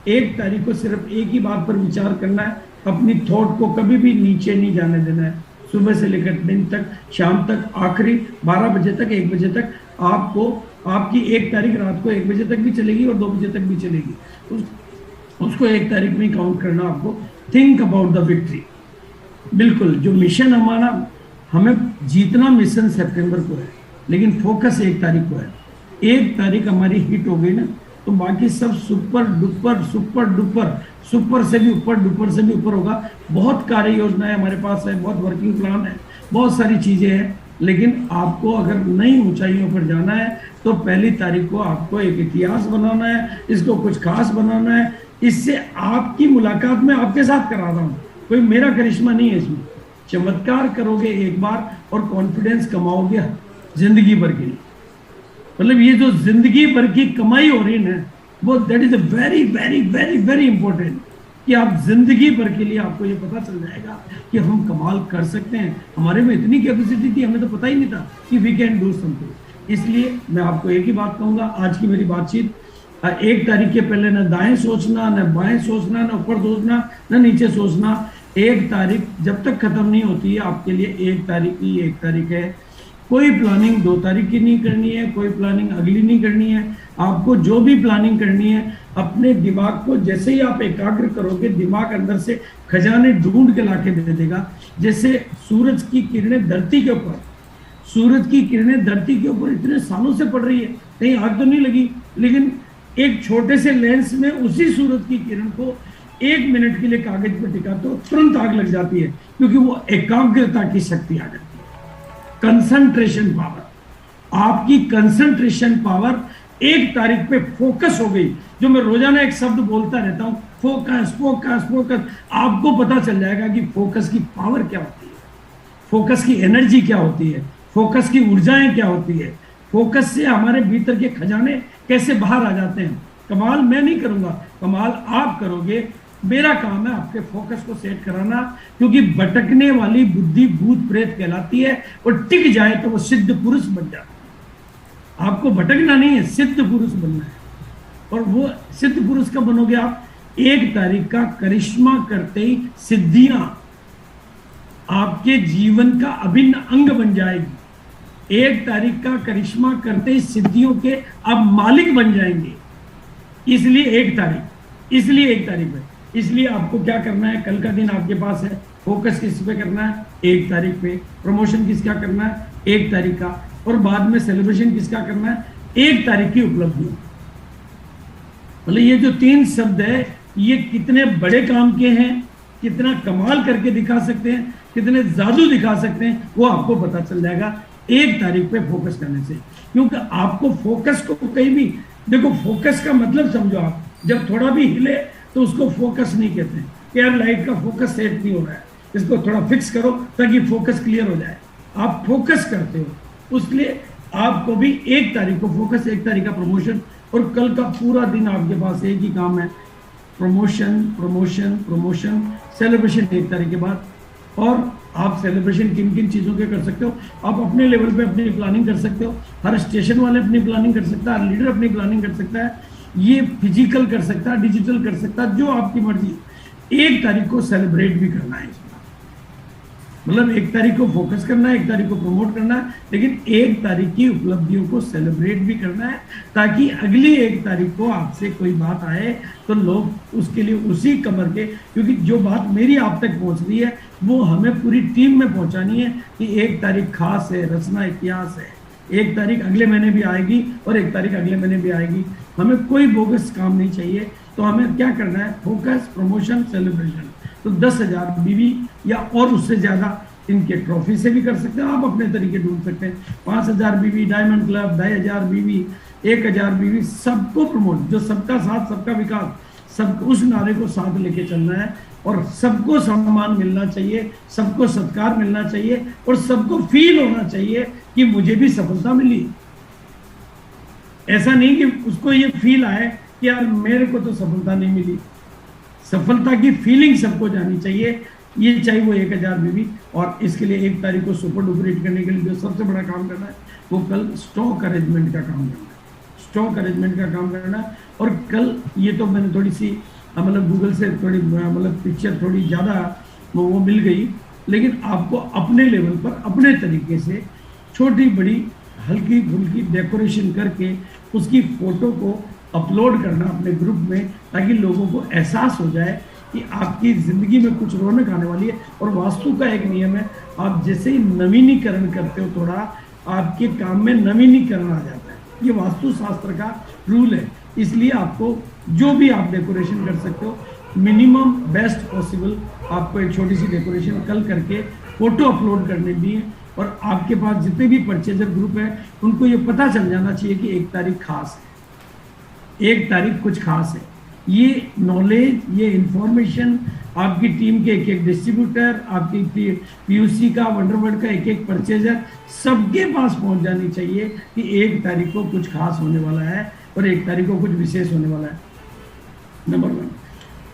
Speaker 3: 1 तारीख को सिर्फ एक ही बात पर विचार करना है, अपनी थॉट को कभी भी नीचे नहीं जाने देना है। सुबह से लेकर दिन तक, शाम तक, आखिरी 12 बजे तक, 1 बजे तक आपको, आपकी 1 तारीख रात को 1 बजे तक भी चलेगी और 2 बजे तक भी चलेगी, उसको 1 तारीख में काउंट करना आपको। Think about the victory. बिल्कुल, जो मिशन हमारा, हमें जीतना मिशन सितंबर को है, लेकिन फोकस 1 तारीख को है। 1 तारीख हमारी हिट हो गई ना, तो बाकी सब super duper super duper, super से भी ऊपर, डुपर से भी ऊपर होगा। बहुत कार्य योजनाएं हमारे पास है, बहुत वर्किंग प्लान है, बहुत सारी चीजें हैं। लेकिन आपको अगर नई ऊंचाइयों पर जाना है तो 1 तारीख को आपको एक इतिहास बनाना है, इसको कुछ खास बनाना है। इससे आपकी मुलाकात में आपके साथ करा रहा हूँ, कोई मेरा करिश्मा नहीं है इसमें। चमत्कार करोगे एक बार और कॉन्फिडेंस कमाओगे जिंदगी भर के लिए। मतलब ये जो जिंदगी भर की कमाई हो रही है ना, वो that is a very very very very important, कि आप जिंदगी भर के लिए आपको ये पता चल जाएगा कि हम कमाल कर सकते हैं। हमारे में इतनी कैपेसिटी थी, हमें तो पता ही नहीं था कि वी कैन डू समथिंग। इसलिए मैं आपको एक ही बात कहूंगा, आज की मेरी बातचीत, 1 तारीख के पहले न दाएं सोचना, न बाएं सोचना, न ऊपर सोचना, न नीचे सोचना। 1 तारीख जब तक खत्म नहीं होती है आपके लिए 1 तारीख ही 1 तारीख है। कोई प्लानिंग 2 तारीख की नहीं करनी है, कोई प्लानिंग अगली नहीं करनी है। आपको जो भी प्लानिंग करनी है, अपने दिमाग को जैसे ही आप एकाग्र करोगे, दिमाग अंदर से खजाने ढूंढ के लाके दे देगा। जैसे सूरज की किरणें धरती के ऊपर, सूरज की किरणें धरती के ऊपर इतने सालों से पड़ रही है, कहीं आग तो नहीं लगी, लेकिन एक छोटे से लेंस में उसी सूरज की किरण को 1 मिनट के लिए कागज पर टिका तो तुरंत आग लग जाती है, क्योंकि वो एकाग्रता की शक्ति आ जाती है। कंसंट्रेशन पावर, आपकी कंसंट्रेशन पावर 1 तारीख पे फोकस हो गई। जो मैं रोजाना एक शब्द बोलता रहता हूं, फोकस फोकस फोकस, आपको पता चल जाएगा कि फोकस की पावर क्या होती है, फोकस की एनर्जी क्या होती है, फोकस की ऊर्जाएं क्या होती है, फोकस से हमारे भीतर के खजाने कैसे बाहर आ जाते हैं। कमाल मैं नहीं करूंगा, कमाल आप करोगे। मेरा काम है आपके फोकस को सेट कराना, क्योंकि भटकने वाली बुद्धि भूत प्रेत कहलाती है, और टिक जाए तो वो सिद्ध पुरुष बन जाता है। आपको भटकना नहीं है, सिद्ध पुरुष बनना है। और वो सिद्ध पुरुष का बनोगे आप 1 तारीख का करिश्मा करते ही सिद्धियां आपके जीवन का अभिन्न अंग बन जाएगी। 1 तारीख का करिश्मा करते ही सिद्धियों के आप मालिक बन जाएंगे। इसलिए 1 तारीख, इसलिए 1 तारीख है। इसलिए आपको क्या करना है, कल का दिन आपके पास है, फोकस किस पे करना है, 1 तारीख पे। प्रमोशन किसका करना है, 1 तारीख का। और बाद में सेलिब्रेशन किसका करना है, 1 तारीख की उपलब्धि। मतलब ये जो 3 शब्द है, ये कितने बड़े काम के हैं, कितना कमाल करके दिखा सकते हैं, कितने जादू दिखा सकते हैं, वो आपको पता चल जाएगा 1 तारीख पे फोकस करने से। क्योंकि आपको फोकस को कहीं भी देखो, फोकस का मतलब समझो आप, जब थोड़ा भी हिले तो उसको फोकस नहीं कहते हैं। यार लाइट का फोकस सेट नहीं हो रहा है, इसको थोड़ा फिक्स करो ताकि फोकस क्लियर हो जाए। आप फोकस करते हो, इसलिए आपको भी 1 तारीख को फोकस, 1 तारीख का प्रमोशन। और कल का पूरा दिन आपके पास एक ही काम है, प्रमोशन प्रमोशन प्रमोशन, सेलिब्रेशन 1 तारीख के बाद। और आप सेलिब्रेशन किन किन चीज़ों के कर सकते हो, आप अपने लेवल पे अपनी प्लानिंग कर सकते हो। हर स्टेशन वाले अपनी प्लानिंग कर सकता है, हर लीडर अपनी प्लानिंग कर सकता है। ये फिजिकल कर सकता है, डिजिटल कर सकता है, जो आपकी मर्जी। 1 तारीख को सेलिब्रेट भी करना है, मतलब 1 तारीख को फोकस करना है, 1 तारीख को प्रमोट करना है, लेकिन 1 तारीख की उपलब्धियों को सेलिब्रेट भी करना है, ताकि अगली 1 तारीख को आपसे कोई बात आए तो लोग उसके लिए उसी कमर के, क्योंकि जो बात मेरी आप तक पहुंच रही है वो हमें पूरी टीम में पहुंचानी है कि 1 तारीख खास है, रचना इतिहास है। 1 तारीख अगले महीने भी आएगी और 1 तारीख अगले महीने भी आएगी। हमें कोई बोगस काम नहीं चाहिए। तो हमें क्या करना है, फोकस, प्रमोशन, सेलिब्रेशन। तो 10,000 बीवी या और उससे ज़्यादा इनके ट्रॉफी से भी कर सकते हैं, आप अपने तरीके ढूंढ सकते हैं। 5,000 बीवी, डायमंड क्लब, 2,500 बीवी, 1,000 बीवी, सबको प्रमोट, जो सबका साथ सबका विकास, सब उस नारे को साथ लेके चलना है। और सबको सम्मान मिलना चाहिए, सबको सत्कार मिलना चाहिए, और सबको फील होना चाहिए कि मुझे भी सफलता मिली। ऐसा नहीं कि उसको ये फील आए कि यार मेरे को तो सफलता नहीं मिली। सफलता की फीलिंग सबको जानी चाहिए, ये चाहिए वो 1,000 बीवी। और इसके लिए 1 तारीख को सुपर डुपर हिट करने के लिए जो सबसे बड़ा काम करना है, वो कल स्टॉक अरेंजमेंट का काम करना है। स्टॉक अरेंजमेंट का काम करना है। और कल ये तो मैंने थोड़ी सी मतलब गूगल से थोड़ी मतलब पिक्चर थोड़ी ज़्यादा वो मिल गई, लेकिन आपको अपने लेवल पर अपने तरीके से छोटी बड़ी हल्की फुल्की डेकोरेशन करके उसकी फ़ोटो को अपलोड करना अपने ग्रुप में, ताकि लोगों को एहसास हो जाए कि आपकी ज़िंदगी में कुछ रौनक आने वाली है। और वास्तु का एक नियम है, आप जैसे ही नवीनीकरण करते हो थोड़ा, आपके काम में नवीनीकरण आ जाता है। ये वास्तु शास्त्र का रूल है। इसलिए आपको जो भी आप डेकोरेशन कर सकते हो, मिनिमम बेस्ट पॉसिबल आपको एक छोटी सी डेकोरेशन कल करके फोटो अपलोड करने दी है। और आपके पास जितने भी परचेजर ग्रुप है उनको ये पता चल जाना चाहिए कि 1 तारीख खास है, 1 तारीख कुछ खास है। ये नॉलेज, ये इंफॉर्मेशन आपकी टीम के एक डिस्ट्रीब्यूटर, आपकी पीयूसी का, वंडरवर्ल्ड का एक परचेजर, सबके पास पहुंच जानी चाहिए कि 1 तारीख को कुछ खास होने वाला है और 1 तारीख को कुछ विशेष होने वाला है। नंबर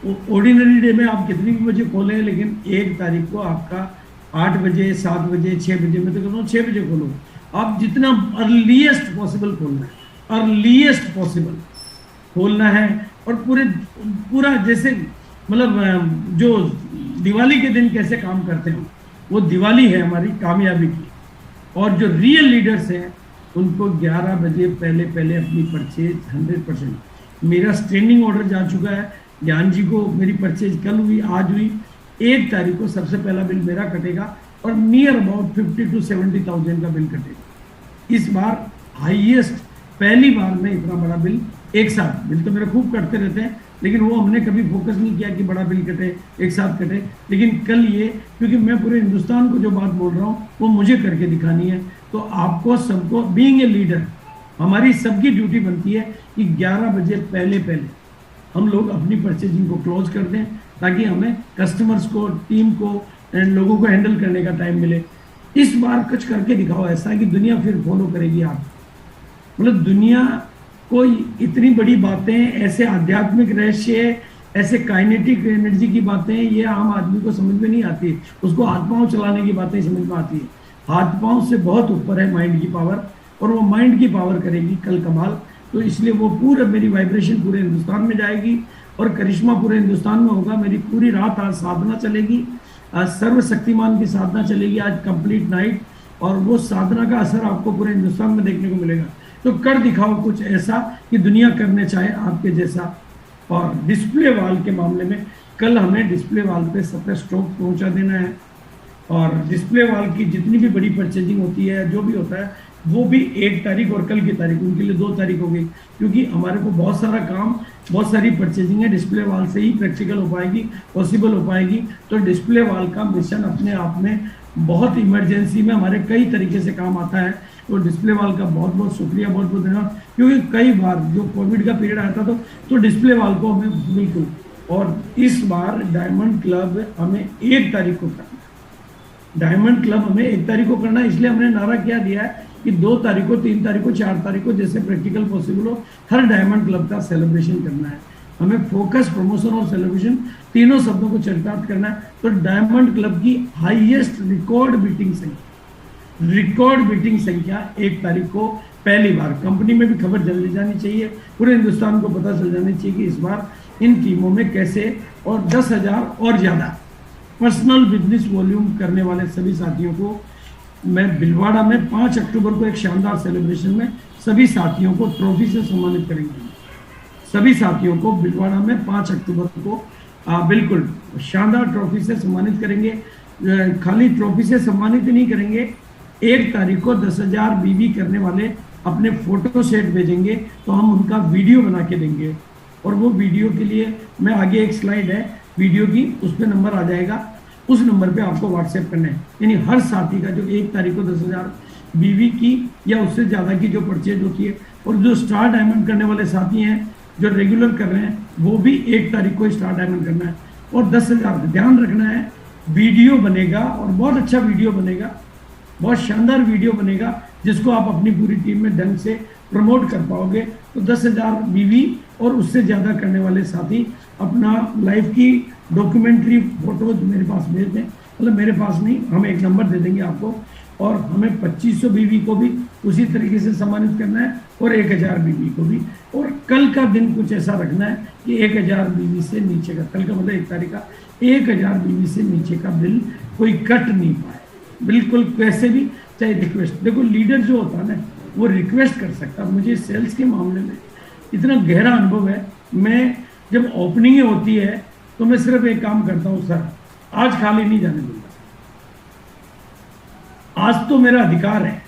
Speaker 3: 1, ऑर्डिनरी डे में आप कितनी भी बजे खोलें, लेकिन 1 तारीख को आपका 8 बजे, 7 बजे, 6 बजे, मैं तो कहता हूँ 6 बजे खोलो। आप जितना अर्लीस्ट पॉसिबल खोलना है, अर्लीस्ट पॉसिबल खोलना है। और पूरा जैसे मतलब जो दिवाली के दिन कैसे काम करते हैं, वो दिवाली है हमारी कामयाबी की। और जो रियल लीडर्स हैं उनको 11 बजे पहले अपनी परचेज 100%। मेरा स्टैंडिंग ऑर्डर जा चुका है, ज्ञान जी को मेरी परचेज कल हुई, आज हुई। 1 तारीख को सबसे पहला बिल मेरा कटेगा और नियर अबाउट 50 to 70,000 का बिल कटेगा। इस बार हाईएस्ट, पहली बार में इतना बड़ा बिल एक साथ। बिल तो मेरे खूब कटते रहते हैं, लेकिन वो हमने कभी फोकस नहीं किया कि बड़ा बिल कटे, एक साथ कटे। लेकिन कल ये, क्योंकि मैं पूरे हिंदुस्तान को जो बात बोल रहा हूँ वो मुझे करके दिखानी है। तो आपको सबको, बीइंग ए लीडर, हमारी सबकी ड्यूटी बनती है कि 11 बजे पहले हम लोग अपनी परचेजिंग को क्लोज कर दें, ताकि हमें कस्टमर्स को, टीम को एंड लोगों को हैंडल करने का टाइम मिले। इस बार कुछ करके दिखाओ ऐसा कि दुनिया फिर फॉलो करेगी आप। मतलब दुनिया को इतनी बड़ी बातें, ऐसे आध्यात्मिक रहस्य, ऐसे काइनेटिक एनर्जी की बातें ये आम आदमी को समझ में नहीं आती। उसको हाथ पांव चलाने की बातें समझ में आती है। हाथ पांव से बहुत ऊपर है माइंड की पावर, और वो माइंड की पावर करेगी कल कमाल। तो इसलिए वो पूरा मेरी वाइब्रेशन पूरे हिंदुस्तान में जाएगी और करिश्मा पूरे हिंदुस्तान में होगा। मेरी पूरी रात आज साधना चलेगी, आज सर्वशक्तिमान की साधना चलेगी, आज कंप्लीट नाइट, और वो साधना का असर आपको पूरे हिंदुस्तान में देखने को मिलेगा। तो कर दिखाओ कुछ ऐसा कि दुनिया करने चाहे आपके जैसा। और डिस्प्ले वाल के मामले में कल हमें डिस्प्ले वाल पे 17 स्ट्रोक पहुंचा देना है, और डिस्प्ले वाल की जितनी भी बड़ी परचेजिंग होती है, जो भी होता है, वो भी 1 तारीख और कल की तारीख, उनके लिए 2 तारीख हो गई, क्योंकि हमारे को बहुत सारा काम, बहुत सारी परचेजिंग है, डिस्प्ले वाल से ही प्रैक्टिकल हो पाएगी, पॉसिबल हो पाएगी। तो डिस्प्ले वाल का मिशन अपने आप में बहुत इमरजेंसी में हमारे कई तरीके से काम आता है। तो डिस्प्ले वाल का बहुत बहुत शुक्रिया, बहुत बहुत धन्यवाद, क्योंकि कई बार जो कोविड का पीरियड आया था तो डिस्प्ले वाल को हमें बिल्कुल, और इस बार डायमंड क्लब हमें 1 तारीख को करना है। डायमंड क्लब हमें 1 तारीख को करना है, इसलिए हमने नारा क्या दिया है कि 2 तारीख को, 3 तारीख को, 4 तारीख को, जैसे प्रैक्टिकल पॉसिबल हो, हर डायमंड क्लब का सेलिब्रेशन करना है। हमें फोकस, प्रमोशन और सेलिब्रेशन तीनों शब्दों को चरितार्थ करना है। तो डायमंड क्लब की हाईएस्ट रिकॉर्ड बीटिंग संख्या 1 तारीख को पहली बार, कंपनी में भी खबर जल्दी जानी चाहिए, पूरे हिंदुस्तान को पता चल जानी चाहिए कि इस बार इन टीमों में कैसे, और 10,000 और ज़्यादा पर्सनल बिजनेस वॉल्यूम करने वाले सभी साथियों को मैं भिलवाड़ा में 5 अक्टूबर को एक शानदार सेलिब्रेशन में सभी साथियों को ट्रॉफी से सम्मानित करेंगे। सभी साथियों को भिलवाड़ा में 5 अक्टूबर को बिल्कुल शानदार ट्रॉफी से सम्मानित करेंगे। खाली ट्रॉफी से सम्मानित नहीं करेंगे, 1 तारीख को 10,000 बीवी करने वाले अपने फोटो सेट भेजेंगे, तो हम उनका वीडियो बना के देंगे। और वो वीडियो के लिए मैं आगे एक स्लाइड है वीडियो की, उस पर नंबर आ जाएगा, उस नंबर पे आपको व्हाट्सएप करना है। यानी हर साथी का जो 1 तारीख को 10,000 बीवी की या उससे ज़्यादा की जो परचेज होती है, और जो स्टार डायमंड करने वाले साथी हैं जो रेगुलर कर रहे हैं, वो भी 1 तारीख को स्टार डायमंड करना है। और 10,000 ध्यान रखना है, वीडियो बनेगा और बहुत अच्छा वीडियो बनेगा, बहुत शानदार वीडियो बनेगा, जिसको आप अपनी पूरी टीम में ढंग से प्रमोट कर पाओगे। तो 10,000 बीवी और उससे ज़्यादा करने वाले साथी अपना लाइफ की डॉक्यूमेंट्री फोटोज मेरे पास भेज दें, मतलब मेरे पास नहीं, हम एक नंबर दे देंगे आपको, और हमें 2500 बीवी को भी उसी तरीके से सम्मानित करना है, और 1,000 बीवी को भी। और कल का दिन कुछ ऐसा रखना है कि 1,000 बीवी से नीचे का, कल का मतलब 1 तारीख का, 1,000 बीवी से नीचे का बिल कोई कट नहीं पाए, बिल्कुल कैसे भी, चाहे रिक्वेस्ट। देखो लीडर जो होता है ना, वो रिक्वेस्ट कर सकता है। मुझे सेल्स के मामले में इतना गहरा अनुभव है, मैं जब ओपनिंग होती है तो मैं सिर्फ एक काम करता हूँ, सर आज खाली नहीं जाने दूंगा, आज तो मेरा अधिकार है,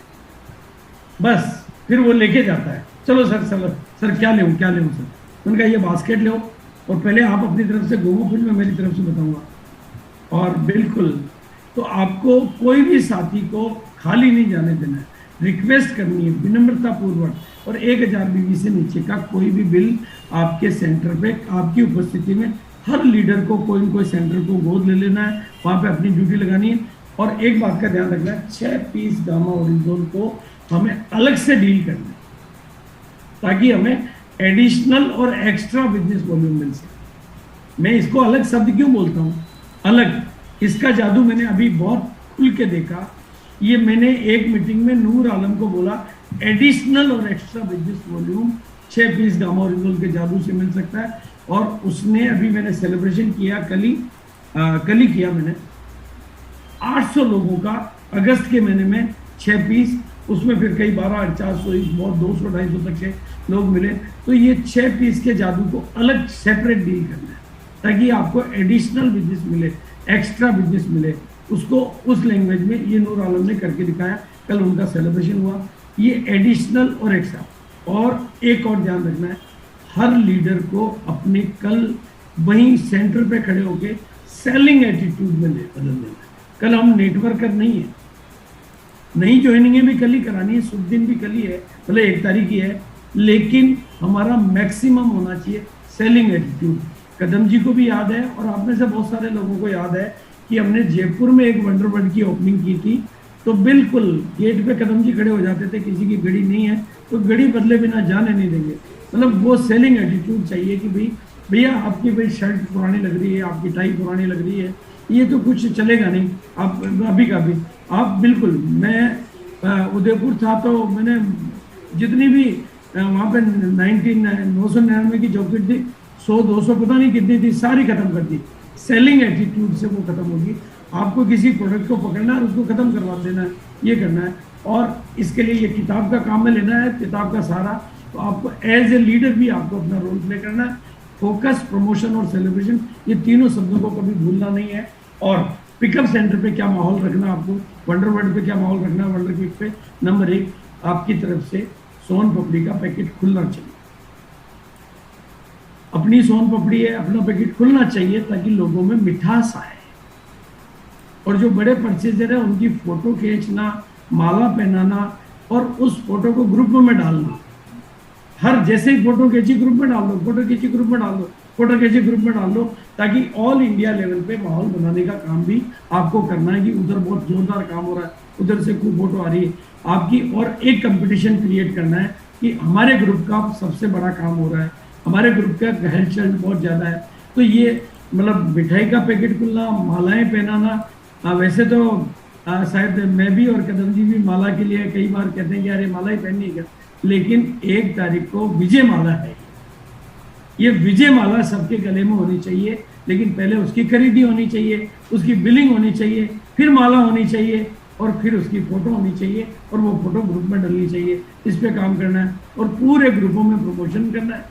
Speaker 3: बस। फिर वो लेके जाता है, चलो सर क्या ले सर, उनका ये बास्केट लो, और पहले आप अपनी तरफ से घूमो, फिर मैं मेरी तरफ से बताऊंगा। और बिल्कुल, तो आपको कोई भी साथी को खाली नहीं जाने देना है, रिक्वेस्ट करनी है विनम्रता पूर्वक, और 1,000 बीवी से नीचे का कोई भी बिल आपके सेंटर पे आपकी उपस्थिति में हर लीडर को कोई न कोई सेंटर को गोद ले लेना है, वहाँ पे अपनी ड्यूटी लगानी है। और एक बात का ध्यान रखना है, 6 पीस गामा ओरिजिनल को हमें अलग से डील करना है, ताकि हमें एडिशनल और एक्स्ट्रा बिजनेस वॉल्यूम मिल सके। मैं इसको अलग शब्द क्यों बोलता हूँ, अलग, इसका जादू मैंने अभी बहुत खुल के देखा। ये मैंने एक मीटिंग में नूर आलम को बोला, एडिशनल और extra business volume 6 piece gamma original के जादू से मिल सकता है। और उसने, अभी मैंने सेलिब्रेशन किया, कल ही किया मैंने, 800 लोगों का अगस्त के महीने में 6 पीस, उसमें फिर कई 12, 400, बहुत 200, 250 तक के लोग मिले। तो ये 6 पीस के जादू को अलग सेपरेट डील करना है, ताकि आपको एडिशनल बिजनेस मिले, एक्स्ट्रा बिजनेस मिले, उसको उस लैंग्वेज में ये नूर आलम ने करके दिखाया। कल उनका सेलिब्रेशन हुआ, ये एडिशनल और एक्स्ट्रा। और एक और ध्यान रखना है, हर लीडर को अपने कल वहीं सेंटर पे खड़े होके सेलिंग एटीट्यूड में बदल देना। कल हम नेटवर्कर नहीं है, नई ज्वाइनिंगें भी कल ही करानी है, शुभ दिन भी कल ही है, मतलब 1 तारीख ही है, लेकिन हमारा मैक्सिमम होना चाहिए सेलिंग एटीट्यूड। कदम जी को भी याद है, और आप में से बहुत सारे लोगों को याद है कि हमने जयपुर में एक वंडरवर्ल्ड की ओपनिंग की थी, तो बिल्कुल गेट पे कदम जी खड़े हो जाते थे, किसी की गाड़ी नहीं है तो घड़ी बदले बिना जाने नहीं देंगे। मतलब वो सेलिंग एटीट्यूड चाहिए कि भाई भैया आपकी भाई शर्ट पुरानी लग रही है, आपकी टाई पुरानी लग रही है, ये तो कुछ चलेगा नहीं। आप अभी का भी आप बिल्कुल, मैं उदयपुर था तो मैंने जितनी भी वहाँ पे 999 की जॉकेट थी, 100-200 पता नहीं कितनी थी, सारी खत्म कर दी। सेलिंग एटीट्यूड से वो खत्म होगी। आपको किसी प्रोडक्ट को पकड़ना है, उसको खत्म करवा देना है, ये करना है। और इसके लिए ये किताब का काम में लेना है, किताब का सारा। तो आपको एज ए लीडर भी आपको अपना रोल प्ले करना है। फोकस, प्रमोशन और सेलिब्रेशन, ये तीनों शब्दों को कभी भूलना नहीं है। और पिकअप सेंटर पे क्या माहौल रखना आपको, वंडर वर्ल्ड पे क्या माहौल रखना, वंडर क्विक पे नंबर 1 आपकी तरफ से सोन पपड़ी का पैकेट खुलना चाहिए। अपनी सोन पपड़ी है, अपना पैकेट खुलना चाहिए ताकि लोगों में मिठास आए। और जो बड़े परचेजर है उनकी फोटो खींचना, माला पहनाना और उस फोटो को ग्रुप में डालना। हर जैसे ही फोटो खींची ग्रुप में डाल दो, फोटो खींची ग्रुप में डाल दो, फोटो खींची ग्रुप में डाल दो, ताकि ऑल इंडिया लेवल पे माहौल बनाने का काम भी आपको करना है कि उधर बहुत जोरदार काम हो रहा है, उधर से खूब फोटो आ रही है आपकी। और एक कंपटीशन क्रिएट करना है कि हमारे ग्रुप का सबसे बड़ा काम हो रहा है, हमारे ग्रुप का हलचल बहुत ज़्यादा है। तो ये मतलब मिठाई का पैकेट खुलना, मालाएं पहनाना। वैसे तो शायद मैं भी और कदम जी भी माला के लिए कई बार कहते हैं कि अरे माला ही पहननी है, लेकिन 1 तारीख को विजय माला है। ये विजय माला सबके गले में होनी चाहिए, लेकिन पहले उसकी खरीदी होनी चाहिए, उसकी बिलिंग होनी चाहिए, फिर माला होनी चाहिए और फिर उसकी फोटो होनी चाहिए और वो फोटो ग्रुप में डलनी चाहिए। इस पे काम करना है और पूरे ग्रुपों में प्रमोशन करना है।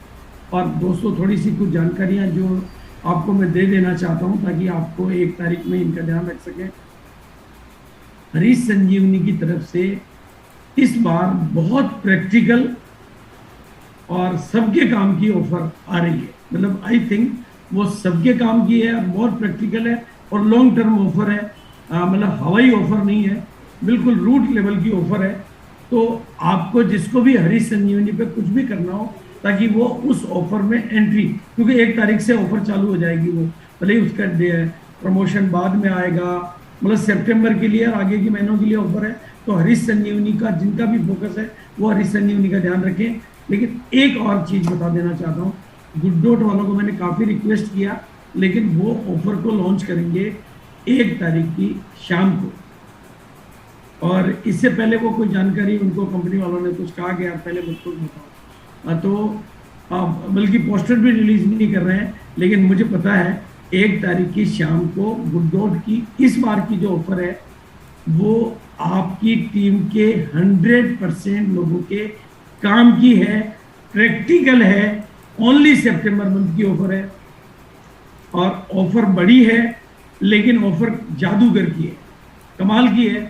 Speaker 3: और दोस्तों थोड़ी सी कुछ जानकारियां जो आपको मैं दे देना चाहता हूं ताकि आपको 1 तारीख में इनका ध्यान रख सकें। हरीश संजीवनी की तरफ से इस बार बहुत प्रैक्टिकल और सबके काम की ऑफर आ रही है। मतलब आई थिंक वो सबके काम की है, बहुत प्रैक्टिकल है और लॉन्ग टर्म ऑफर है। मतलब हवाई ऑफर नहीं है, बिल्कुल रूट लेवल की ऑफर है। तो आपको जिसको भी हरीश संजीवनी पे कुछ भी करना हो ताकि वो उस ऑफर में एंट्री, क्योंकि 1 तारीख से ऑफर चालू हो जाएगी, वो भले ही उसका प्रमोशन बाद में आएगा, मतलब सितंबर के लिए और आगे के महीनों के लिए ऑफर है। तो हरीश संजीवनी का जिनका भी फोकस है वो हरीश संजीवनी का ध्यान रखें। लेकिन एक और चीज़ बता देना चाहता हूँ, गुड डॉट वालों को मैंने काफ़ी रिक्वेस्ट किया, लेकिन वो ऑफर को लॉन्च करेंगे 1 तारीख की शाम को। और इससे पहले वो कोई जानकारी उनको कंपनी वालों ने कुछ कहा कि यार पहले मुझको बताओ, तो बल्कि पोस्टर भी रिलीज नहीं कर रहे हैं। लेकिन मुझे पता है 1 तारीख की शाम को गुड डॉट की इस बार की जो ऑफर है वो आपकी टीम के 100% लोगों के काम की है, प्रैक्टिकल है, ओनली सितंबर मंथ की ऑफर है। और ऑफर बड़ी है लेकिन ऑफर जादूगर की है, कमाल की है।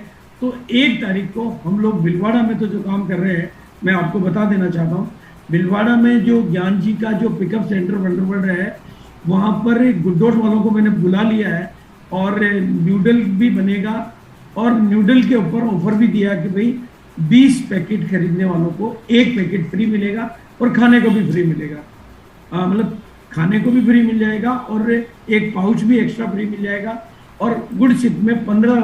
Speaker 3: तो 1 तारीख को हम लोग भिलवाड़ा में तो जो काम कर रहे हैं मैं आपको बता देना चाहता हूँ। भिलवाड़ा में जो ज्ञान जी का जो पिकअप सेंटर वंडरवर्ल्ड है वहाँ पर गुड डॉट वालों को मैंने बुला लिया है और न्यूडल भी बनेगा और न्यूडल के ऊपर ऑफर भी दिया कि भाई 20 पैकेट खरीदने वालों को 1 पैकेट फ्री मिलेगा और खाने को भी फ्री मिलेगा। मतलब खाने को भी फ्री मिल जाएगा और एक पाउच भी एक्स्ट्रा फ्री मिल जाएगा। और गुड शिप में 15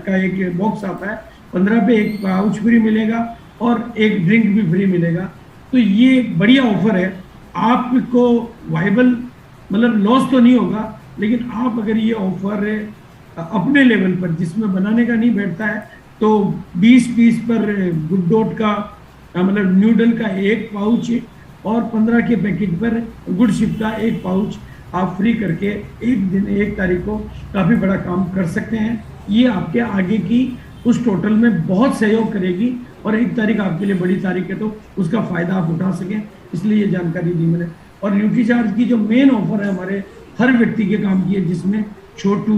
Speaker 3: का एक बॉक्स आता है, 15 पे 1 पाउच फ्री मिलेगा और 1 ड्रिंक भी फ्री मिलेगा। तो ये बढ़िया ऑफर है, आपको वाइबल मतलब लॉस तो नहीं होगा, लेकिन आप अगर ये ऑफर अपने लेवल पर जिसमें बनाने का नहीं बैठता है तो 20 पीस पर गुड डॉट का मतलब न्यूडल का 1 पाउच और 15 के पैकेट पर गुड शिप का 1 पाउच आप फ्री करके 1 तारीख को काफ़ी बड़ा काम कर सकते हैं। ये आपके आगे की उस टोटल में बहुत सहयोग करेगी और 1 तारीख आपके लिए बड़ी तारीख है तो उसका फ़ायदा आप उठा सकें, इसलिए ये जानकारी दी मैंने। और न्यूट्री चार्ज की जो मेन ऑफर है हमारे हर व्यक्ति के काम की है, जिसमें छोटू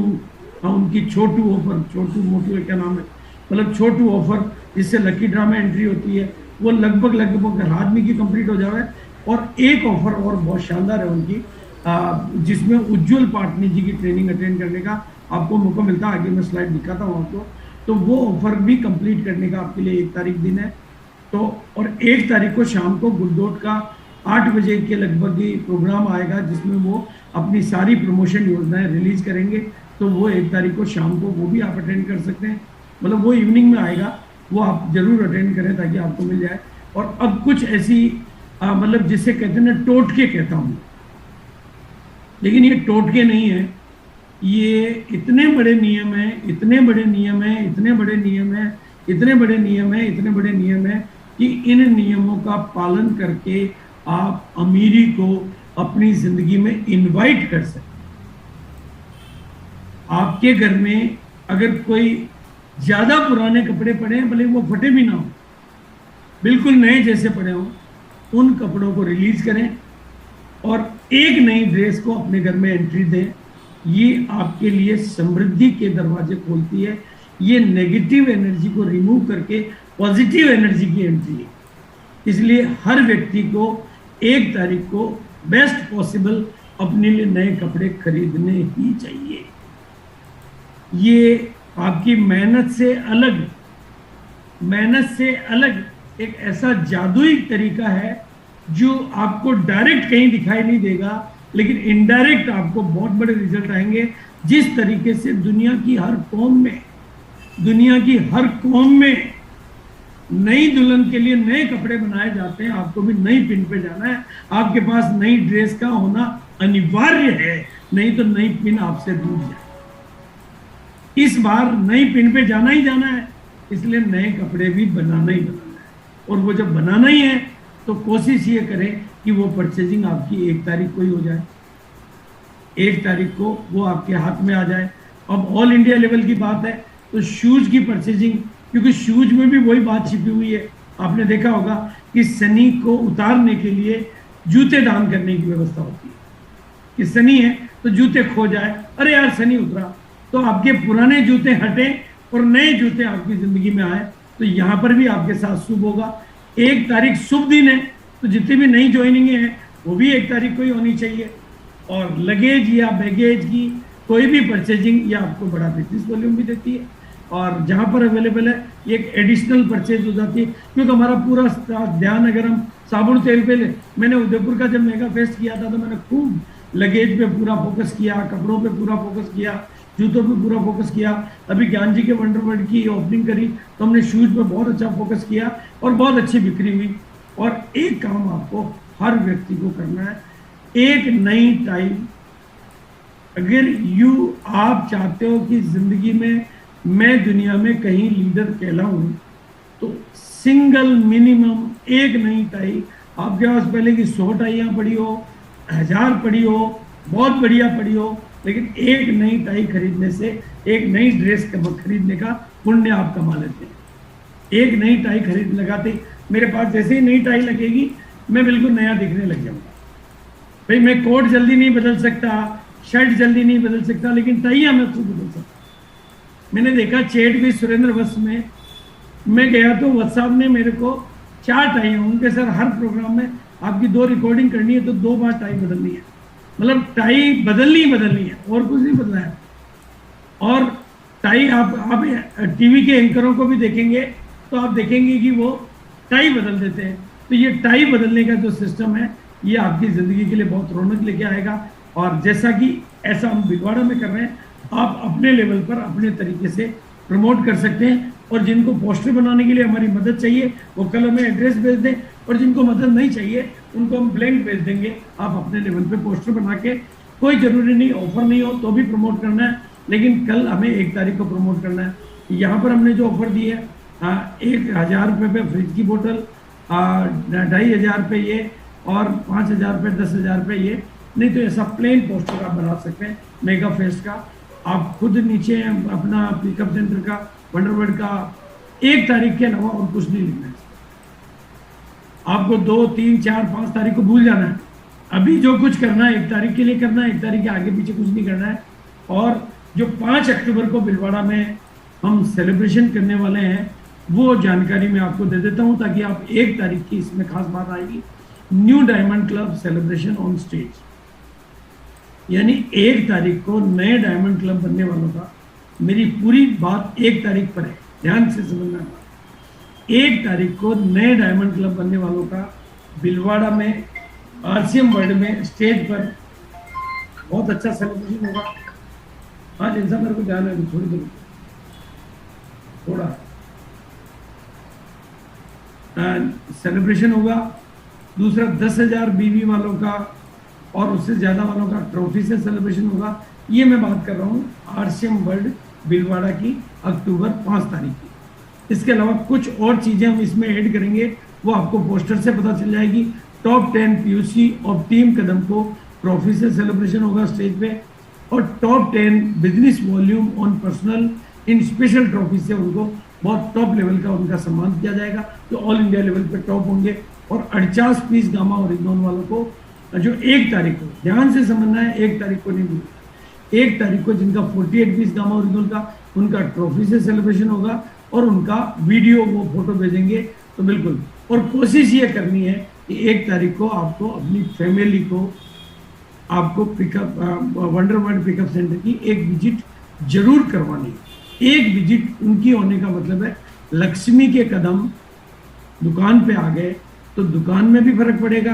Speaker 3: उनकी छोटू ऑफर, छोटू मोटू क्या नाम है, मतलब छोटू ऑफर जिससे लकी ड्रा में एंट्री होती है, वो लगभग हर आदमी की कंप्लीट हो जाए। और एक ऑफर और बहुत शानदार है उनकी, जिसमें उज्जवल पाटनी जी की ट्रेनिंग अटेंड करने का आपको मौका मिलता है। आगे मैं स्लाइड दिखाता हूँ आपको, तो वो ऑफर भी कंप्लीट करने का आपके लिए 1 तारीख दिन है। तो और 1 तारीख को शाम को गुड डॉट का 8 बजे के लगभग ही प्रोग्राम आएगा जिसमें वो अपनी सारी प्रमोशन योजनाएं रिलीज करेंगे। तो वो 1 तारीख को शाम को वो भी आप अटेंड कर सकते हैं, मतलब वो इवनिंग में आएगा, वो आप जरूर अटेंड करें ताकि आपको मिल जाए। और अब कुछ ऐसी मतलब जिसे कहते हैं ना टोटके कहता हूँ, लेकिन ये टोटके नहीं है, ये इतने बड़े नियम है, इतने बड़े नियम है, इतने बड़े नियम है, इतने बड़े नियम है, इतने बड़े नियम है कि इन नियमों का पालन करके आप अमीरी को अपनी जिंदगी में इनवाइट कर सकते। आपके घर में अगर कोई ज्यादा पुराने कपड़े पड़े हैं, भले वो फटे भी ना हो, बिल्कुल नए जैसे पड़े हो, उन कपड़ों को रिलीज करें और एक नई ड्रेस को अपने घर में एंट्री दें। ये आपके लिए समृद्धि के दरवाजे खोलती है। ये नेगेटिव एनर्जी को रिमूव करके पॉजिटिव एनर्जी की एंट्री है। इसलिए हर व्यक्ति को 1 तारीख को बेस्ट पॉसिबल अपने लिए नए कपड़े खरीदने ही चाहिए। ये आपकी मेहनत से अलग एक ऐसा जादुई तरीका है जो आपको डायरेक्ट कहीं दिखाई नहीं देगा, लेकिन इनडायरेक्ट आपको बहुत बड़े रिजल्ट आएंगे। जिस तरीके से दुनिया की हर कौम में नई दुल्हन के लिए नए कपड़े बनाए जाते हैं, आपको भी नई पिन पे जाना है। आपके पास नई ड्रेस का होना अनिवार्य है, नहीं तो नई पिन आपसे दूर जाए। इस बार नई पिन पे जाना ही जाना है, इसलिए नए कपड़े भी बनाना ही बनाना है। और वो जब बनाना ही है तो कोशिश ये करें कि वो परचेजिंग आपकी 1 तारीख को ही हो जाए, 1 तारीख को वो आपके हाथ में आ जाए। अब ऑल इंडिया लेवल की बात है तो शूज की परचेजिंग, क्योंकि शूज में भी वही बात छिपी हुई है। आपने देखा होगा कि शनि को उतारने के लिए जूते दान करने की व्यवस्था होती है कि शनि है तो जूते खो जाए, अरे यार शनि उतरा, तो आपके पुराने जूते हटे और नए जूते आपकी जिंदगी में आए। तो यहाँ पर भी आपके साथ शुभ होगा। 1 तारीख शुभ दिन है, तो जितनी भी नई ज्वाइनिंग है वो भी 1 तारीख को ही होनी चाहिए। और लगेज या बैगेज की कोई भी परचेजिंग ये आपको बड़ा बिजनेस वॉल्यूम भी देती है, और जहाँ पर अवेलेबल है ये एक एडिशनल परचेज हो जाती है। क्योंकि हमारा पूरा ध्यान अगर हम साबुन तेल पे ले, मैंने उदयपुर का जब मेगा फेस्ट किया था तो मैंने खूब लगेज पे पूरा फोकस किया, कपड़ों पे पूरा फोकस किया, जूतों पे पूरा फोकस किया। अभी ज्ञान जी के वंडरवर्ल्ड की ओपनिंग करी तो हमने शूज पे बहुत अच्छा फोकस किया और बहुत अच्छी बिक्री हुई। और एक काम आपको हर व्यक्ति को करना है, एक नई टाई। अगर आप चाहते हो कि जिंदगी में मैं दुनिया में कहीं लीडर कहलाऊं, तो सिंगल मिनिमम एक नई टाई आपके पास, पहले की 100 टाइयां पड़ी हो, 1000 पड़ी हो, बहुत बढ़िया पड़ी हो, लेकिन एक नई टाई खरीदने से, एक नई ड्रेस खरीदने का पुण्य आप कमा लेते हैं। एक नई टाई खरीद लगाते मेरे पास जैसे ही नई टाई लगेगी मैं बिल्कुल नया दिखने लग जाऊंगा। भाई मैं कोट जल्दी नहीं बदल सकता, शर्ट जल्दी नहीं बदल सकता, लेकिन टाइयां मैं खूब बदल सकता। मैंने देखा चेट भी सुरेंद्र वत्स में मैं गया तो वत्स साहब ने मेरे को 4 टाइयां, उनके सर हर प्रोग्राम में आपकी 2 रिकॉर्डिंग करनी है तो 2 बार टाई बदलनी है, मतलब टाई बदलनी है और कुछ नहीं बदला है। और टाई आप टीवी के एंकरों को भी देखेंगे तो आप देखेंगे कि वो टाई बदल देते हैं। तो ये टाई बदलने का जो सिस्टम है ये आपकी ज़िंदगी के लिए बहुत रौनक लेके आएगा। और जैसा कि ऐसा हम भिलवाड़ा में कर रहे हैं, आप अपने लेवल पर अपने तरीके से प्रमोट कर सकते हैं। और जिनको पोस्टर बनाने के लिए हमारी मदद चाहिए वो कल हमें एड्रेस भेज दें, और जिनको मदद नहीं चाहिए उनको हम ब्लैंक भेज देंगे। आप अपने लेवल पे पोस्टर बना के, कोई ज़रूरी नहीं ऑफर नहीं हो तो भी प्रमोट करना है, लेकिन कल हमें 1 तारीख को प्रमोट करना है। यहाँ पर हमने जो ऑफर दी है 1000 रुपये पे फ्रिज की बोतल, 2500 रुपये ये, और 5000 रुपये 10,000 रुपये ये। नहीं तो ऐसा प्लेन पोस्टर आप बना सकते हैं मेगा फेस्ट का। आप खुद नीचे अपना पिकअप सेंटर का, वंडरवर्ल्ड का 1 तारीख के अलावा और कुछ नहीं लिखना है। आपको 2, 3, 4, 5 तारीख को भूल जाना है। अभी जो कुछ करना है 1 तारीख के लिए करना है, 1 तारीख के आगे पीछे कुछ नहीं करना है। और जो 5 अक्टूबर को भिलवाड़ा में हम सेलिब्रेशन करने वाले हैं वो जानकारी मैं आपको दे देता हूं, ताकि आप 1 तारीख की इसमें खास बात आएगी, new diamond club celebration on stage. यानी 1 तारीख को नए डायमंड क्लब बनने वालों का, मेरी पूरी बात 1 तारीख पर है, ध्यान से समझना। 1 तारीख को नए डायमंड क्लब बनने वालों का भिलवाड़ा में RCM वर्ल्ड में स्टेज पर बहुत अच्छा सेलिब्रेशन होगा। हाँ जैसा मेरे को ध्यान है, थोड़ी देर थोड़ा सेलिब्रेशन होगा। दूसरा 10,000 बीवी वालों का और उससे ज़्यादा वालों का ट्रॉफी से सेलिब्रेशन होगा। ये मैं बात कर रहा हूँ RCM वर्ल्ड भीलवाड़ा की अक्टूबर 5 तारीख की। इसके अलावा कुछ और चीज़ें हम इसमें ऐड करेंगे, वो आपको पोस्टर से पता चल जाएगी। टॉप 10 PUC ऑफ टीम कदम को ट्रॉफी से सेलिब्रेशन होगा स्टेज पे, और top 10 business volume on personal in special trophy से उनको बहुत टॉप लेवल का उनका सम्मान किया जाएगा, जो ऑल इंडिया लेवल पे टॉप होंगे। और 48 पीस गामा ओरिजिनल वालों को जो 1 तारीख को, ध्यान से समझना है, 1 तारीख को नहीं भूलना, 1 तारीख को जिनका 48 पीस गामा ओरिजिनल का, उनका ट्रॉफी से सेलिब्रेशन होगा और उनका वीडियो वो फोटो भेजेंगे। तो बिल्कुल, और कोशिश ये करनी है कि 1 तारीख को आपको अपनी फैमिली को आपको pickup wonder world pickup centre की एक विजिट जरूर करवानी है। एक विजिट उनकी होने का मतलब है लक्ष्मी के कदम दुकान पे आ गए तो दुकान में भी फर्क पड़ेगा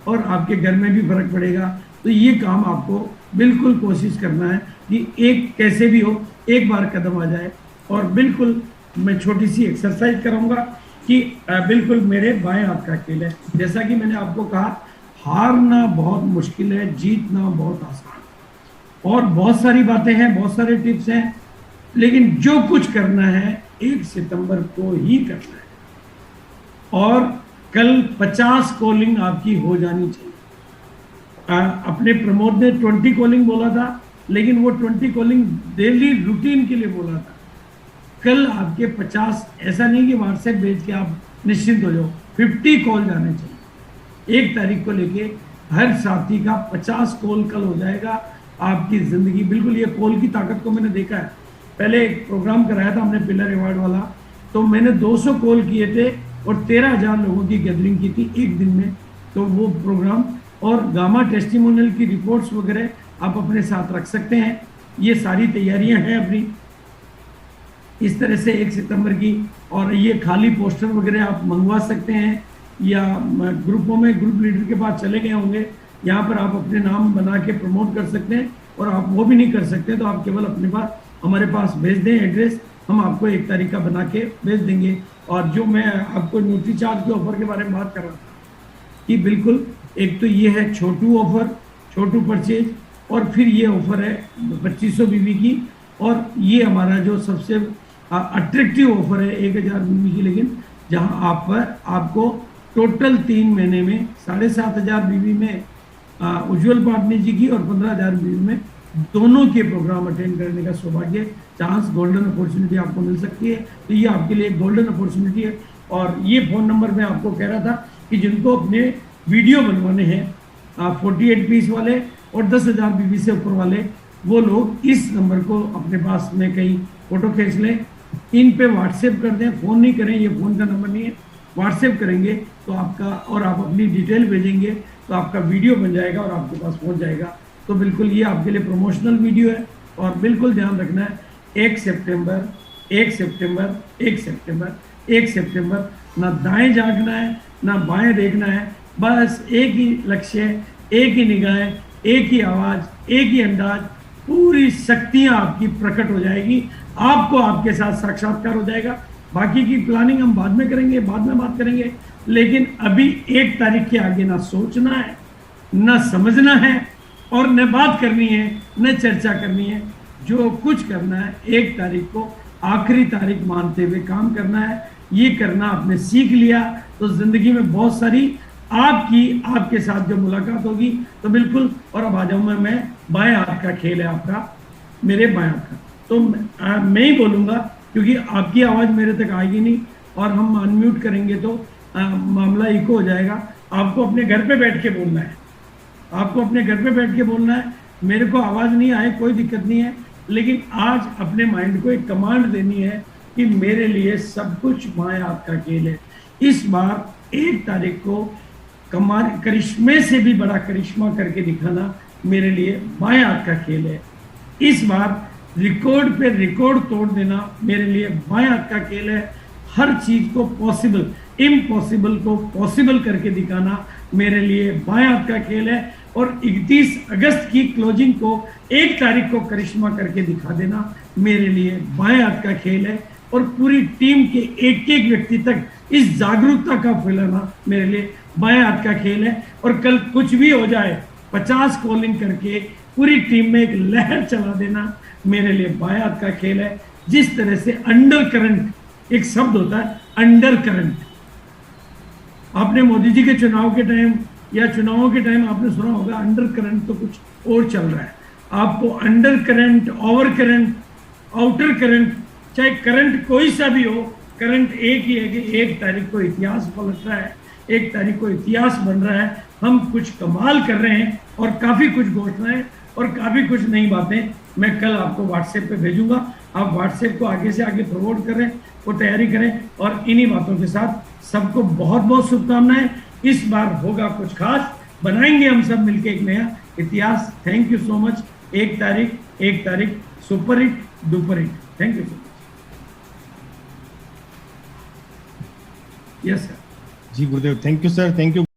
Speaker 3: और आपके घर में भी फर्क पड़ेगा। तो ये काम आपको बिल्कुल कोशिश करना है कि एक कैसे भी हो, एक बार कदम आ जाए। और बिल्कुल मैं छोटी सी एक्सरसाइज कराऊंगा कि बिल्कुल मेरे बाएं हाथ का खेल है। जैसा कि मैंने आपको कहा, हारना बहुत मुश्किल है, जीतना बहुत आसान। और बहुत सारी बातें हैं, बहुत सारे टिप्स हैं, लेकिन जो कुछ करना है 1 सितंबर को ही करना है। और कल 50 कॉलिंग आपकी हो जानी चाहिए। अपने प्रमोद ने 20 कॉलिंग बोला था, लेकिन वो 20 कॉलिंग डेली रूटीन के लिए बोला था। कल आपके 50, ऐसा नहीं कि व्हाट्सएप भेज के आप निश्चिंत हो जाओ, 50 कॉल जाने चाहिए। 1 तारीख को लेके हर साथी का 50 कॉल कल हो जाएगा। आपकी जिंदगी बिल्कुल, ये कॉल की ताकत को मैंने देखा है। पहले एक प्रोग्राम कराया था हमने पिलर अवार्ड वाला, तो मैंने 200 कॉल किए थे और 13,000 लोगों की गैदरिंग की थी एक दिन में। तो वो प्रोग्राम और गामा टेस्टिमोनियल की रिपोर्ट्स वगैरह आप अपने साथ रख सकते हैं। ये सारी तैयारियां हैं अपनी इस तरह से 1 सितंबर की। और ये खाली पोस्टर वगैरह आप मंगवा सकते हैं, या ग्रुपों में ग्रुप लीडर के पास चले गए होंगे, यहाँ पर आप अपने नाम बना के प्रमोट कर सकते हैं। और आप वो भी नहीं कर सकते तो आप केवल अपने पास हमारे पास भेज दें एड्रेस, हम आपको 1 तारीख का बना के भेज देंगे। और जो मैं आपको न्यूट्री चार्ज के ऑफर के बारे में बात कर रहा था कि बिल्कुल, एक तो ये है छोटू ऑफर, छोटू परचेज, और फिर ये ऑफर है 2500 बीवी की। और ये हमारा जो सबसे अट्रैक्टिव ऑफर है 1000 बीवी की, लेकिन जहां आप पर आपको टोटल 3 महीने में 7,500 बीवी में उज्जवल पाटनी जी की और 15,000 बीवी में दोनों के प्रोग्राम अटेंड करने का सौभाग्य, चांस, गोल्डन अपॉर्चुनिटी आपको मिल सकती है। तो ये आपके लिए गोल्डन अपॉर्चुनिटी है। और ये फ़ोन नंबर मैं आपको कह रहा था कि जिनको अपने वीडियो बनवाने हैं 48 पीस वाले और 10,000 बीवी से ऊपर वाले, वो लोग इस नंबर को अपने पास में कहीं फ़ोटो खींच लें, इन पे व्हाट्सएप कर दें। फ़ोन नहीं करें, ये फ़ोन का नंबर नहीं है, व्हाट्सएप करेंगे तो आपका, और आप अपनी डिटेल भेजेंगे तो आपका वीडियो बन जाएगा और आपके पास पहुंच जाएगा। तो बिल्कुल ये आपके लिए प्रमोशनल वीडियो है। और बिल्कुल ध्यान रखना है, 1 सितंबर, 1 सितंबर, 1 सितंबर, 1 सितंबर, ना दाएं झांकना है ना बाएं देखना है, बस एक ही लक्ष्य, एक ही निगाहें, एक ही आवाज़, एक ही अंदाज, पूरी शक्तियाँ आपकी प्रकट हो जाएगी। आपको आपके साथ साक्षात्कार हो जाएगा। बाकी की प्लानिंग हम बाद में करेंगे, बाद में बात करेंगे। लेकिन अभी 1 तारीख के आगे ना सोचना है, ना समझना है, और न बात करनी है, न चर्चा करनी है। जो कुछ करना है 1 तारीख को आखिरी तारीख मानते हुए काम करना है। ये करना आपने सीख लिया तो जिंदगी में बहुत सारी आपके साथ जो मुलाकात होगी तो बिल्कुल। और अब आ जाऊँ मैं बाएं हाथ का खेल है आपका, मेरे बाएं हाथ का, तो मैं ही बोलूँगा क्योंकि आपकी आवाज़ मेरे तक आएगी नहीं, और हम अनम्यूट करेंगे तो मामला इको हो जाएगा। आपको अपने घर पे बैठ के बोलना है, आपको अपने घर पे बैठ के बोलना है। मेरे को आवाज़ नहीं आए कोई दिक्कत नहीं है, लेकिन आज अपने माइंड को एक कमांड देनी है कि मेरे लिए सब कुछ बाएं हाथ का खेल है। इस बार 1 तारीख को करिश्मे से भी बड़ा करिश्मा करके दिखाना मेरे लिए बाएं हाथ का खेल है। इस बार रिकॉर्ड पे रिकॉर्ड तोड़ देना मेरे लिए बाएं हाथ का खेल है। हर चीज को पॉसिबल, इम्पॉसिबल को पॉसिबल करके दिखाना मेरे लिए बाएं हाथ का खेल है। और 31 अगस्त की क्लोजिंग को 1 तारीख को करिश्मा करके दिखा देना मेरे लिए बाएं हाथ का खेल है। और पूरी टीम के एक एक व्यक्ति तक इस जागरूकता का फैलाना मेरे लिए बाएं हाथ का खेल है। और कल कुछ भी हो जाए 50 कॉलिंग करके पूरी टीम में एक लहर चला देना मेरे लिए बाएं हाथ का खेल है। जिस तरह से अंडर करंट, एक शब्द होता है अंडर करंट, आपने मोदी जी के चुनाव के टाइम या चुनावों के टाइम आपने सुना होगा, अंडर करंट तो कुछ और चल रहा है। आपको under current, over current, outer current, चाहे करंट कोई सा भी हो, करंट एक ही है कि 1 तारीख को इतिहास पलट रहा है, 1 तारीख को इतिहास बन रहा है। हम कुछ कमाल कर रहे हैं और काफी कुछ घोषणाएं और काफी कुछ नई बातें मैं कल आपको व्हाट्सएप पे भेजूंगा। आप व्हाट्सएप को आगे से आगे प्रमोट करें और तैयारी करें। और इन्हीं बातों के साथ सबको बहुत बहुत शुभकामनाएं। इस बार होगा कुछ खास, बनाएंगे हम सब मिलकर एक नया इतिहास। Thank you so much. 1 तारीख super hit duper hit. Thank you so much. Yes sir.
Speaker 1: जी Gurudev, thank you sir, thank you.